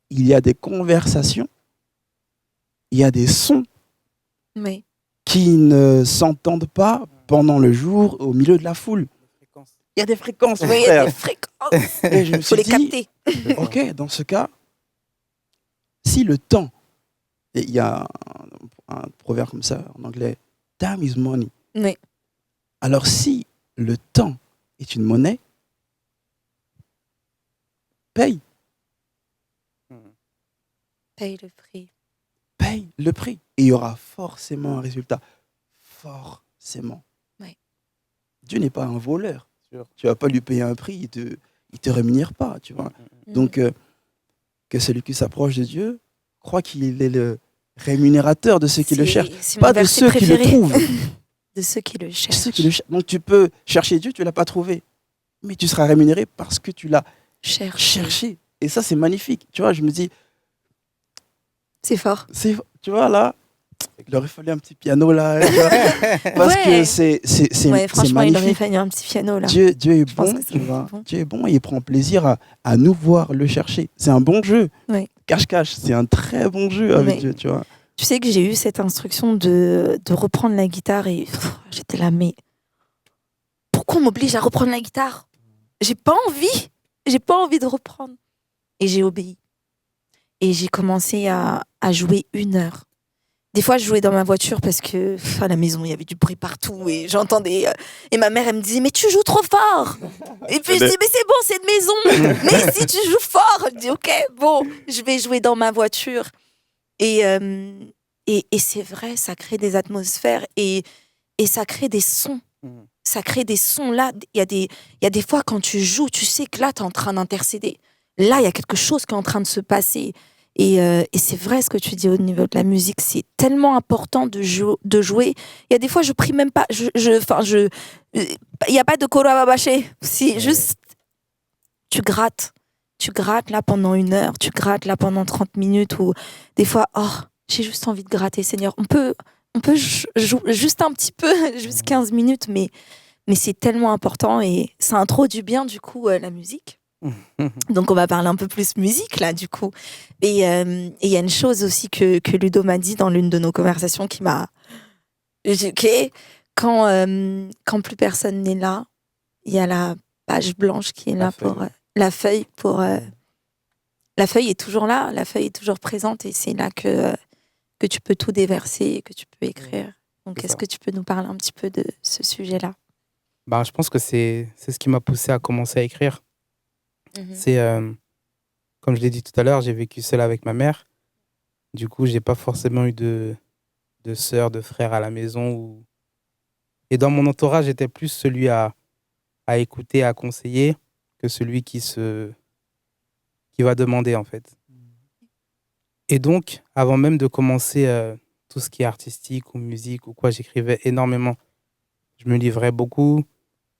il y a des conversations, il y a des sons qui ne s'entendent pas pendant le jour au milieu de la foule. Il y a des fréquences. Oui, il y a des fréquences. Et je me suis les capter. Ok, dans ce cas, si le temps, et il y a un proverbe comme ça en anglais, time is money. Oui. Alors si le temps est une monnaie, paye. Paye le prix. Paye le prix. Et il y aura forcément un résultat. Forcément. Oui. Dieu n'est pas un voleur. Tu ne vas pas lui payer un prix, il ne te rémunère pas. Tu vois. Donc, que celui qui s'approche de Dieu croit qu'il est le rémunérateur de ceux qui le cherchent, pas de ceux qui le trouvent. De ceux qui le cherchent. Donc, tu peux chercher Dieu, tu ne l'as pas trouvé. Mais tu seras rémunéré parce que tu l'as cherché. Et ça, c'est magnifique. Tu vois, je me dis... C'est fort. Tu vois, là, il aurait fallu un petit piano, là. Parce que c'est franchement, magnifique. Il aurait fallu un petit piano, là. Dieu est bon, tu vois. Dieu est bon et il prend plaisir à nous voir le chercher. C'est un bon jeu. Oui. Cache-cache, c'est un très bon jeu avec Dieu, tu vois. Tu sais que j'ai eu cette instruction de reprendre la guitare et j'étais là, mais pourquoi on m'oblige à reprendre la guitare? J'ai pas envie de reprendre. Et j'ai obéi. Et j'ai commencé à jouer 1 heure. Des fois, je jouais dans ma voiture parce que à la maison, il y avait du bruit partout et j'entendais. Et ma mère, elle me disait, mais tu joues trop fort. Et puis je dis, mais c'est bon, c'est une maison. Mais si tu joues fort, je dis, ok, bon, je vais jouer dans ma voiture. Et c'est vrai, ça crée des atmosphères et ça crée des sons. Ça crée des sons là. Il y a des fois, quand tu joues, tu sais que là, tu es en train d'intercéder. Là, il y a quelque chose qui est en train de se passer. Et c'est vrai ce que tu dis au niveau de la musique, c'est tellement important de jouer. Il y a des fois, je prie même pas. Il n'y a pas de koro babaché. Si, juste, tu grattes. Tu grattes là pendant 1 heure, tu grattes là pendant 30 minutes. Ou des fois, j'ai juste envie de gratter, Seigneur. On peut jouer juste un petit peu, juste 15 minutes, mais c'est tellement important et ça introduit bien, du coup, la musique. Donc on va parler un peu plus musique là du coup et il y a une chose aussi que Ludo m'a dit dans l'une de nos conversations qui m'a quand plus personne n'est là, il y a la page blanche qui est là pour la feuille la feuille est toujours là, la feuille est toujours présente et c'est là que tu peux tout déverser et que tu peux écrire. Donc est-ce que tu peux nous parler un petit peu de ce sujet-là? Je pense que c'est ce qui m'a poussé à commencer à écrire. C'est, comme je l'ai dit tout à l'heure, j'ai vécu seul avec ma mère. Du coup, j'ai pas forcément eu de sœurs, de frères à la maison. Et dans mon entourage, j'étais plus celui à écouter, à conseiller, que celui qui va demander, en fait. Et donc, avant même de commencer tout ce qui est artistique ou musique ou quoi, j'écrivais énormément. Je me livrais beaucoup.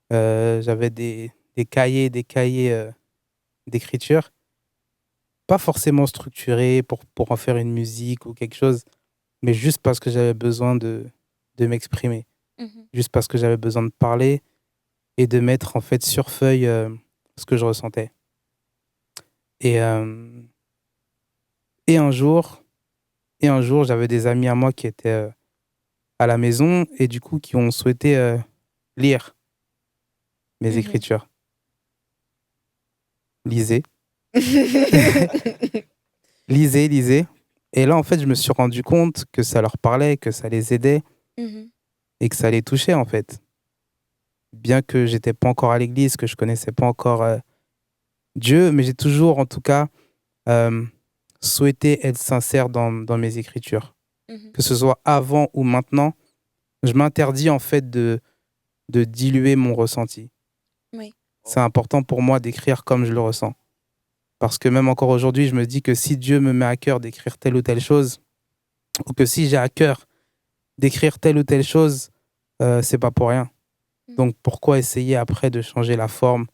J'avais des cahiers d'écriture, pas forcément structuré pour en faire une musique ou quelque chose, mais juste parce que j'avais besoin de m'exprimer, juste parce que j'avais besoin de parler et de mettre en fait sur feuille ce que je ressentais. Et un jour, j'avais des amis à moi qui étaient à la maison et du coup qui ont souhaité lire mes écritures. Lisez. lisez. Et là, en fait, je me suis rendu compte que ça leur parlait, que ça les aidait et que ça les touchait, en fait. Bien que j'étais pas encore à l'église, que je connaissais pas encore Dieu, mais j'ai toujours, en tout cas, souhaité être sincère dans mes écritures. Que ce soit avant ou maintenant, je m'interdis, en fait, de diluer mon ressenti. Oui. C'est important pour moi d'écrire comme je le ressens. Parce que même encore aujourd'hui, je me dis que si Dieu me met à cœur d'écrire telle ou telle chose, ou que si j'ai à cœur d'écrire telle ou telle chose, c'est pas pour rien. Donc pourquoi essayer après de changer la forme,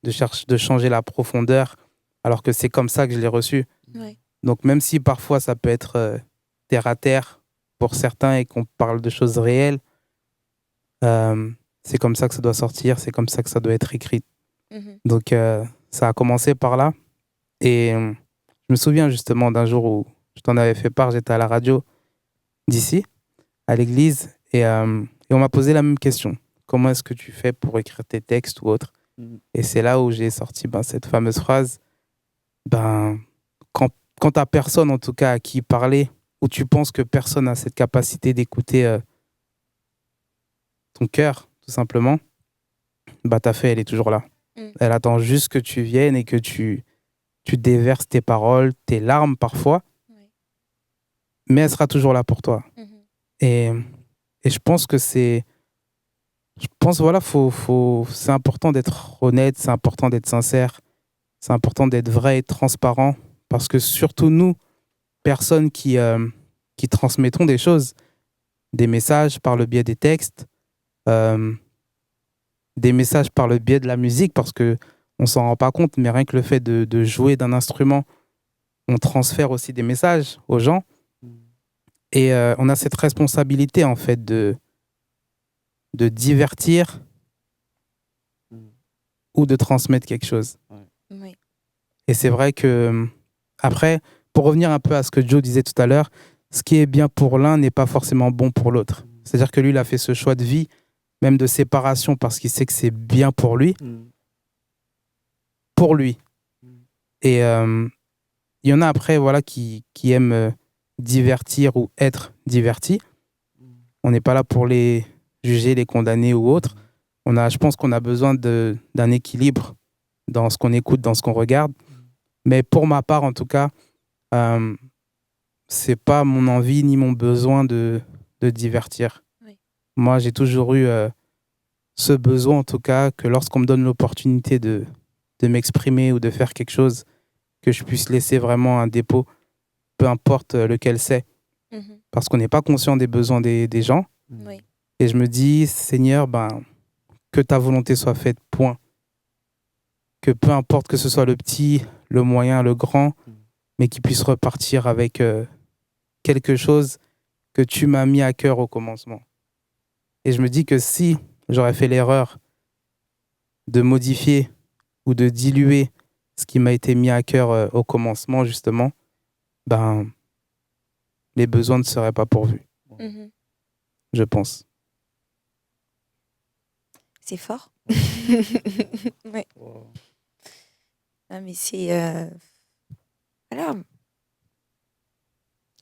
de changer la profondeur, alors que c'est comme ça que je l'ai reçu. Oui. Donc même si parfois ça peut être terre à terre pour certains et qu'on parle de choses réelles, c'est comme ça que ça doit sortir, c'est comme ça que ça doit être écrit. Donc ça a commencé par là. Et je me souviens justement d'un jour où je t'en avais fait part, j'étais à la radio d'ici, à l'église, et on m'a posé la même question. Comment est-ce que tu fais pour écrire tes textes ou autre? Et c'est là où j'ai sorti cette fameuse phrase. Quand t'as personne, en tout cas, à qui parler, ou tu penses que personne n'a cette capacité d'écouter ton cœur, tout simplement, ta feuille, elle est toujours là. Elle attend juste que tu viennes et que tu déverses tes paroles, tes larmes parfois, mais elle sera toujours là pour toi. Et je pense que c'est important d'être honnête, c'est important d'être sincère, c'est important d'être vrai et transparent, parce que surtout nous, personnes qui transmettons des choses, des messages par le biais des textes, des messages par le biais de la musique, parce que on s'en rend pas compte, mais rien que le fait de jouer d'un instrument, on transfère aussi des messages aux gens. Et on a cette responsabilité, en fait, de divertir ou de transmettre quelque chose. Oui. Et c'est vrai que, après, pour revenir un peu à ce que Joe disait tout à l'heure, ce qui est bien pour l'un n'est pas forcément bon pour l'autre. C'est-à-dire que lui, il a fait ce choix de vie, même de séparation, parce qu'il sait que c'est bien pour lui. Pour lui. Et il y en a après voilà, qui aiment divertir ou être divertis. On n'est pas là pour les juger, les condamner ou autre. Je pense qu'on a besoin d'un équilibre dans ce qu'on écoute, dans ce qu'on regarde. Mais pour ma part, en tout cas, c'est pas mon envie ni mon besoin de divertir. Oui. Moi, j'ai toujours eu ce besoin, en tout cas, que lorsqu'on me donne l'opportunité de m'exprimer ou de faire quelque chose, que je puisse laisser vraiment un dépôt, peu importe lequel c'est. Mhm. Parce qu'on n'est pas conscient des besoins des gens. Oui. Et je me dis, Seigneur, que ta volonté soit faite, point. Que peu importe que ce soit le petit, le moyen, le grand, mais qu'il puisse repartir avec quelque chose que tu m'as mis à cœur au commencement. Et je me dis que si j'aurais fait l'erreur de modifier ou de diluer ce qui m'a été mis à cœur au commencement, justement, les besoins ne seraient pas pourvus, Mhm. je pense. C'est fort. Oui. Wow. Ah, mais c'est... Alors,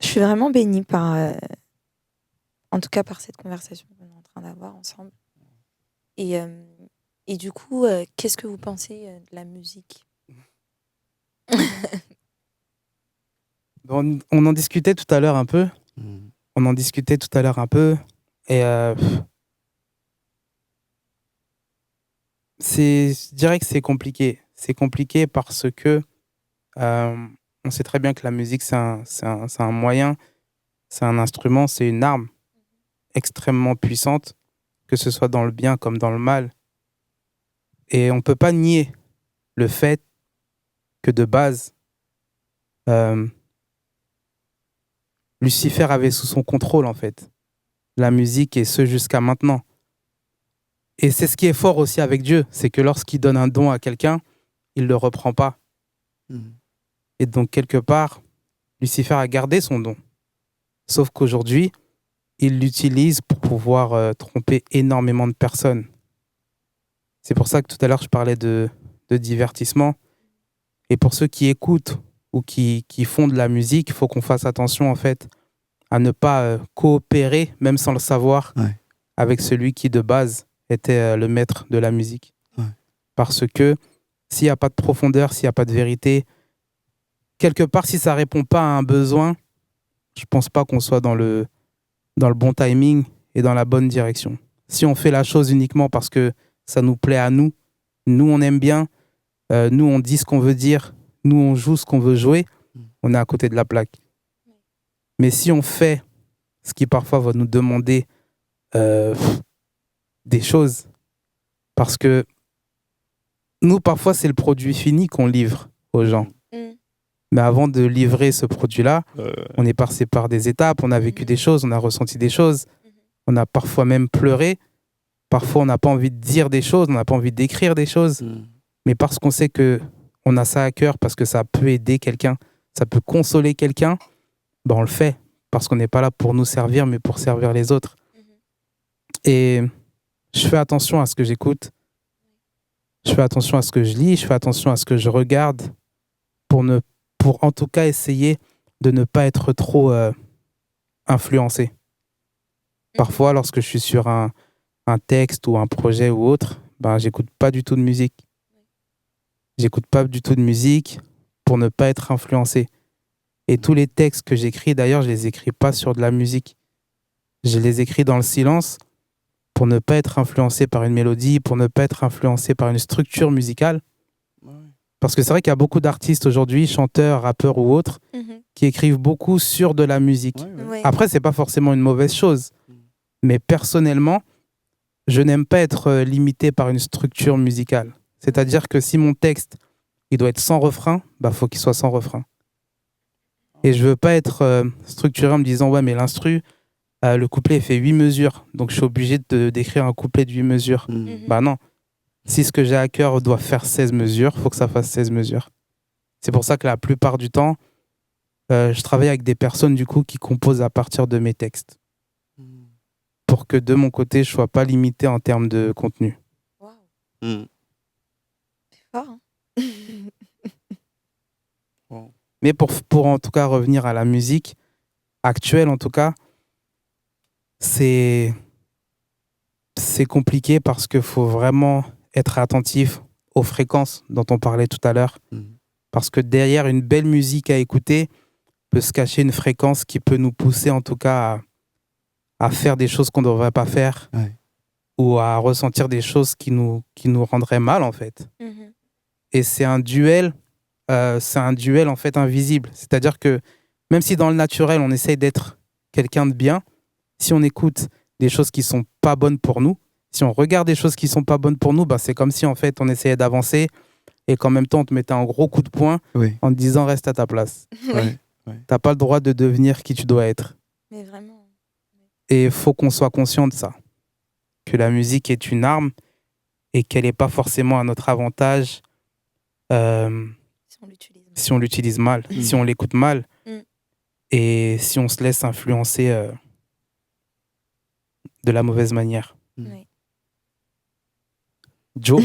je suis vraiment bénie par... en tout cas, par cette conversation qu'on est en train d'avoir ensemble. Et du coup, qu'est-ce que vous pensez de la musique? On en discutait tout à l'heure un peu. On en discutait tout à l'heure un peu. Et je dirais que c'est compliqué. C'est compliqué parce que on sait très bien que la musique, c'est un moyen, c'est un instrument, c'est une arme extrêmement puissante, que ce soit dans le bien comme dans le mal. Et on ne peut pas nier le fait que de base, Lucifer avait sous son contrôle, en fait, la musique, et ce jusqu'à maintenant. Et c'est ce qui est fort aussi avec Dieu, c'est que lorsqu'il donne un don à quelqu'un, il ne le reprend pas. Et donc, quelque part, Lucifer a gardé son don. Sauf qu'aujourd'hui, il l'utilise pour pouvoir tromper énormément de personnes. C'est pour ça que tout à l'heure, je parlais de divertissement. Et pour ceux qui écoutent ou qui font de la musique, il faut qu'on fasse attention, en fait, à ne pas coopérer, même sans le savoir, avec celui qui, de base, était le maître de la musique. Parce que s'il n'y a pas de profondeur, s'il n'y a pas de vérité, quelque part, si ça ne répond pas à un besoin, je ne pense pas qu'on soit dans le bon timing et dans la bonne direction. Si on fait la chose uniquement parce que ça nous plaît à nous, nous on aime bien, nous on dit ce qu'on veut dire, nous on joue ce qu'on veut jouer, on est à côté de la plaque. Mais si on fait ce qui parfois va nous demander des choses, parce que nous parfois c'est le produit fini qu'on livre aux gens. Mais avant de livrer ce produit-là, on est passé par des étapes, on a vécu des choses, on a ressenti des choses, on a parfois même pleuré, parfois on n'a pas envie de dire des choses, on n'a pas envie d'écrire des choses, mais parce qu'on sait qu'on a ça à cœur, parce que ça peut aider quelqu'un, ça peut consoler quelqu'un, on le fait, parce qu'on n'est pas là pour nous servir, mais pour servir les autres. Et je fais attention à ce que j'écoute, je fais attention à ce que je lis, je fais attention à ce que je regarde, pour en tout cas essayer de ne pas être trop influencé. Parfois, lorsque je suis sur un texte ou un projet ou autre, j'écoute pas du tout de musique. J'écoute pas du tout de musique pour ne pas être influencé. Et tous les textes que j'écris, d'ailleurs, je les écris pas sur de la musique. Je les écris dans le silence pour ne pas être influencé par une mélodie, pour ne pas être influencé par une structure musicale. Parce que c'est vrai qu'il y a beaucoup d'artistes aujourd'hui, chanteurs, rappeurs ou autres, qui écrivent beaucoup sur de la musique. Après, c'est pas forcément une mauvaise chose. Mais personnellement, je n'aime pas être limité par une structure musicale. C'est-à-dire que si mon texte, il doit être sans refrain, faut qu'il soit sans refrain. Et je veux pas être structuré en me disant, ouais, mais l'instru, le couplet fait 8 mesures, donc je suis obligé d'écrire un couplet de 8 mesures. Non. Si ce que j'ai à cœur doit faire 16 mesures, il faut que ça fasse 16 mesures. C'est pour ça que la plupart du temps, je travaille avec des personnes du coup qui composent à partir de mes textes. Pour que de mon côté, je ne sois pas limité en termes de contenu. Wow. C'est fort, hein. Wow. Mais pour en tout cas revenir à la musique actuelle, en tout cas, c'est compliqué parce qu'il faut vraiment être attentif aux fréquences dont on parlait tout à l'heure. Parce que derrière une belle musique à écouter peut se cacher une fréquence qui peut nous pousser en tout cas à faire des choses qu'on ne devrait pas faire, ou à ressentir des choses qui nous rendraient mal en fait. Et c'est un duel en fait invisible. C'est-à-dire que même si dans le naturel on essaye d'être quelqu'un de bien, si on écoute des choses qui sont pas bonnes pour nous, si on regarde des choses qui sont pas bonnes pour nous, c'est comme si en fait on essayait d'avancer et qu'en même temps on te mettait un gros coup de poing en te disant reste à ta place. T'as pas le droit de devenir qui tu dois être. Mais vraiment. Et il faut qu'on soit conscient de ça, que la musique est une arme et qu'elle n'est pas forcément à notre avantage si on l'utilise mal, si on l'écoute mal et si on se laisse influencer de la mauvaise manière. Joe.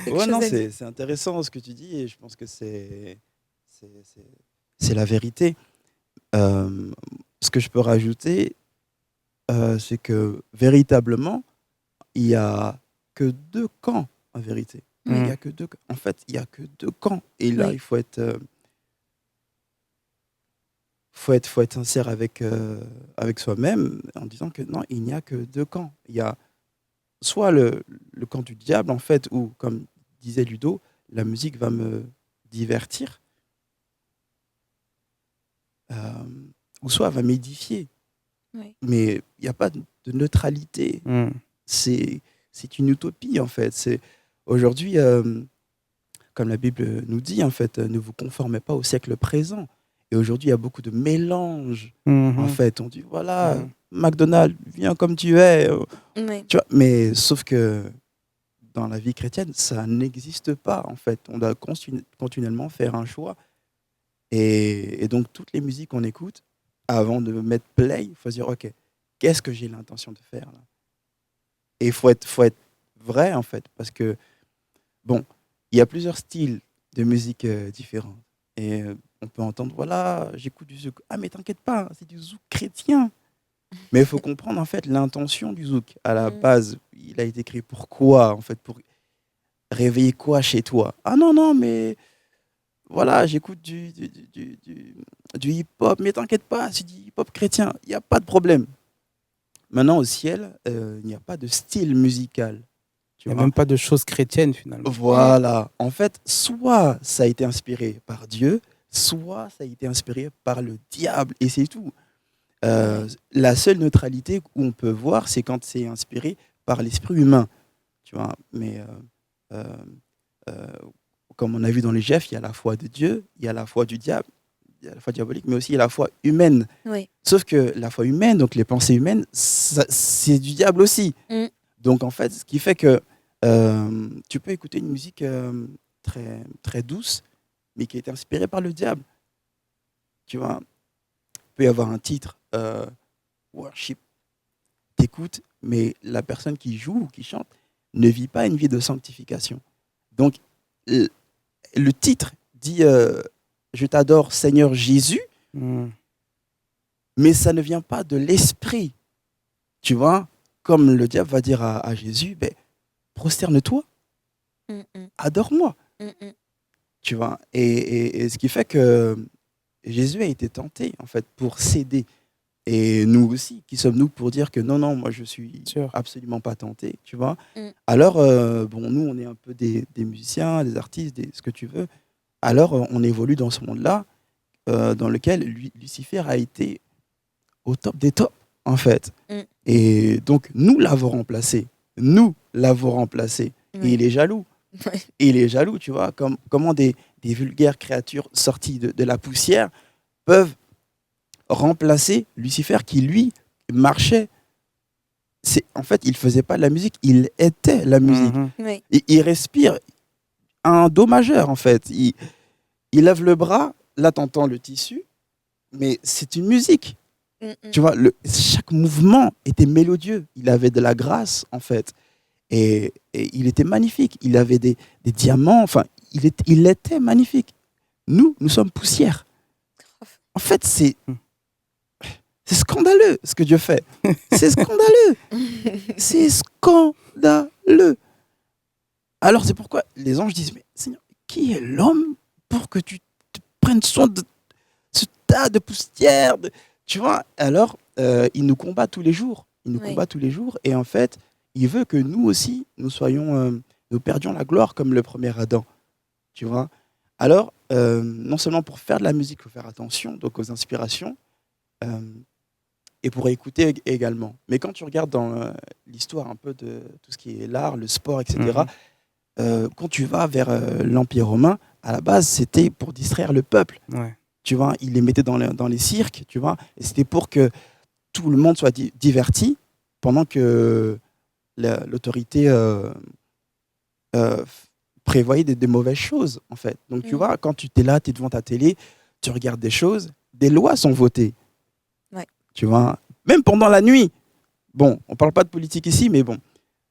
Non, c'est intéressant ce que tu dis et je pense que c'est la vérité. Ce que je peux rajouter, c'est que véritablement, il n'y a que deux camps en vérité. Il y a que deux. En fait, il n'y a que deux camps. Et là, il faut être sincère avec soi-même en disant que non, il n'y a que deux camps. Il y a soit le camp du diable, en fait, où, comme disait Ludo, la musique va me divertir, ou soit va m'édifier. Mais il n'y a pas de neutralité. C'est une utopie, en fait. Aujourd'hui, comme la Bible nous dit, en fait, ne vous conformez pas au siècle présent. Et aujourd'hui, il y a beaucoup de mélanges. En fait, on dit, voilà, McDonald's, viens comme tu es. Tu vois, mais sauf que dans la vie chrétienne, ça n'existe pas, en fait. On doit continuellement faire un choix. Et donc, toutes les musiques qu'on écoute, avant de mettre play, il faut se dire, OK, qu'est-ce que j'ai l'intention de faire là? Et il faut être vrai, en fait, parce que, bon, il y a plusieurs styles de musique différents. Et on peut entendre, voilà, j'écoute du zouk. Ah, mais t'inquiète pas, c'est du zouk chrétien. Mais il faut comprendre, en fait, l'intention du zouk. À la base, il a été créé pour quoi, en fait? Pour réveiller quoi chez toi? Ah non, mais voilà, j'écoute du hip-hop. Mais t'inquiète pas, c'est du hip-hop chrétien. Il n'y a pas de problème. Maintenant, au ciel, il n'y a pas de style musical. Il n'y a même pas de choses chrétiennes, finalement. Voilà. En fait, soit ça a été inspiré par Dieu, soit ça a été inspiré par le diable. Et c'est tout. La seule neutralité où on peut voir, c'est quand c'est inspiré par l'esprit humain. Tu vois, mais comme on a vu dans les Jefs, il y a la foi de Dieu, il y a la foi du diable, il y a la foi diabolique, mais aussi il y a la foi humaine. Sauf que la foi humaine, donc les pensées humaines, c'est du diable aussi. Donc en fait, ce qui fait que tu peux écouter une musique très, très douce, mais qui est inspirée par le diable. Tu vois, il peut y avoir un titre, worship, t'écoutes, mais la personne qui joue ou qui chante ne vit pas une vie de sanctification. Donc, le titre dit je t'adore Seigneur Jésus, mais ça ne vient pas de l'esprit. Tu vois, comme le diable va dire à Jésus, prosterne-toi, adore-moi. Tu vois, et ce qui fait que Jésus a été tenté, en fait, pour céder. Et nous aussi, qui sommes-nous pour dire que non, moi je suis absolument pas tenté, tu vois. Alors, nous, on est un peu des musiciens, des artistes, ce que tu veux. Alors, on évolue dans ce monde-là, dans lequel Lucifer a été au top des tops, en fait. Et donc, nous l'avons remplacé. Et il est jaloux. Et il est jaloux, tu vois. Comment des vulgaires créatures sorties de la poussière peuvent remplacer Lucifer qui, lui, marchait. En fait, il ne faisait pas de la musique, il était la musique. Et il respire un do majeur, en fait. Il lève le bras, là, tu entends le tissu, mais c'est une musique. Tu vois, chaque mouvement était mélodieux. Il avait de la grâce, en fait. Et il était magnifique. Il avait des diamants. Enfin, il était magnifique. nous sommes poussière. En fait, c'est scandaleux ce que Dieu fait. C'est scandaleux. C'est scandaleux. Alors c'est pourquoi les anges disent, mais Seigneur, qui est l'homme pour que tu te prennes soin de ce tas de poussière Tu vois, alors il nous combat tous les jours. Il nous combat tous les jours. Et en fait, il veut que nous aussi, nous perdions la gloire comme le premier Adam. Tu vois. Alors, non seulement pour faire de la musique, il faut faire attention donc aux inspirations, et pour écouter également. Mais quand tu regardes dans l'histoire un peu de tout ce qui est l'art, le sport, etc., quand tu vas vers l'Empire romain, à la base, c'était pour distraire le peuple. Ouais. Tu vois, ils les mettaient dans les cirques, tu vois, et c'était pour que tout le monde soit diverti pendant que l'autorité prévoyait des mauvaises choses, en fait. Donc, tu vois, quand tu es là, tu es devant ta télé, tu regardes des choses, des lois sont votées. Ouais. Tu vois, même pendant la nuit. Bon, on ne parle pas de politique ici, mais bon,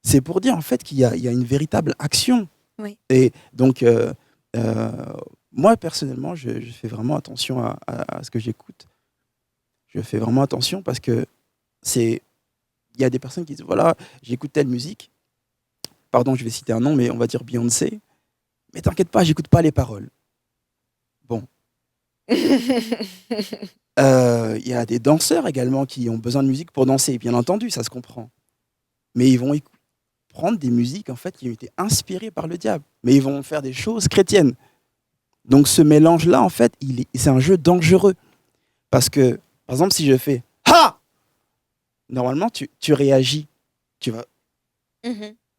c'est pour dire, en fait, qu'il y a une véritable action. Oui. Et donc, moi, personnellement, je fais vraiment attention à ce que j'écoute. Je fais vraiment attention parce que il y a des personnes qui disent, voilà, j'écoute telle musique. Pardon, je vais citer un nom, mais on va dire Beyoncé. Mais t'inquiète pas, j'écoute pas les paroles. Bon. Il y a des danseurs également qui ont besoin de musique pour danser, bien entendu, ça se comprend. Mais ils vont prendre des musiques en fait, qui ont été inspirées par le diable. Mais ils vont faire des choses chrétiennes. Donc ce mélange-là, en fait, c'est un jeu dangereux. Parce que, par exemple, si je fais « Ha !», normalement, tu réagis. Tu vas...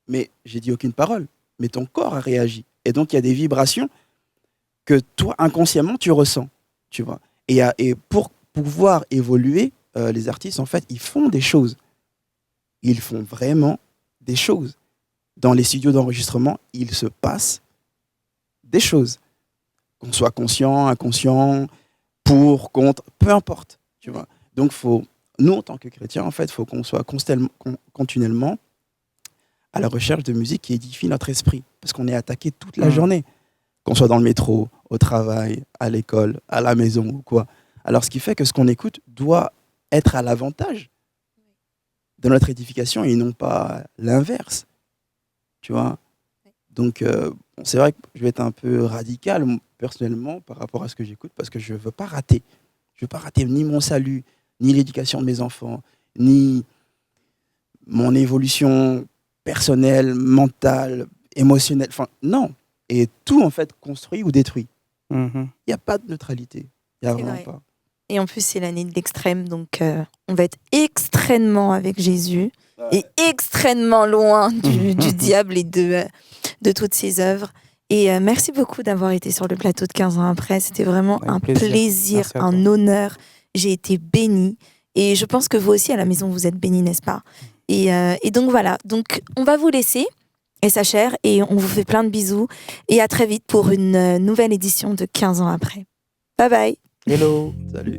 Mais j'ai dit aucune parole. Mais ton corps a réagi. Et donc, il y a des vibrations que toi, inconsciemment, tu ressens. Tu vois. Et pour pouvoir évoluer, les artistes, en fait, ils font des choses. Ils font vraiment des choses. Dans les studios d'enregistrement, il se passe des choses. Qu'on soit conscient, inconscient, pour, contre, peu importe. Tu vois. Donc, nous, en tant que chrétiens, en fait, il faut qu'on soit continuellement à la recherche de musique qui édifie notre esprit. Parce qu'on est attaqué toute la journée. Qu'on soit dans le métro, au travail, à l'école, à la maison ou quoi. Alors, ce qui fait que ce qu'on écoute doit être à l'avantage de notre édification et non pas l'inverse. Tu vois. Donc, c'est vrai que je vais être un peu radical, personnellement, par rapport à ce que j'écoute, parce que je ne veux pas rater. Je ne veux pas rater ni mon salut, ni l'éducation de mes enfants, ni mon évolution personnelle, mentale, émotionnelle. Enfin, non. Et tout, en fait, construit ou détruit. Il n'y a pas de neutralité. Il n'y a vraiment pas. Et en plus, c'est l'année de l'extrême, donc on va être extrêmement avec Jésus et extrêmement loin du diable et de toutes ses œuvres. Et merci beaucoup d'avoir été sur le plateau de 15 ans après. C'était vraiment un plaisir, un honneur. J'ai été bénie. Et je pense que vous aussi, à la maison, vous êtes bénis, n'est-ce pas ? Et donc voilà. Donc, on va vous laisser, et sa chère, et on vous fait plein de bisous. Et à très vite pour une nouvelle édition de 15 ans après. Bye bye. Hello. Salut.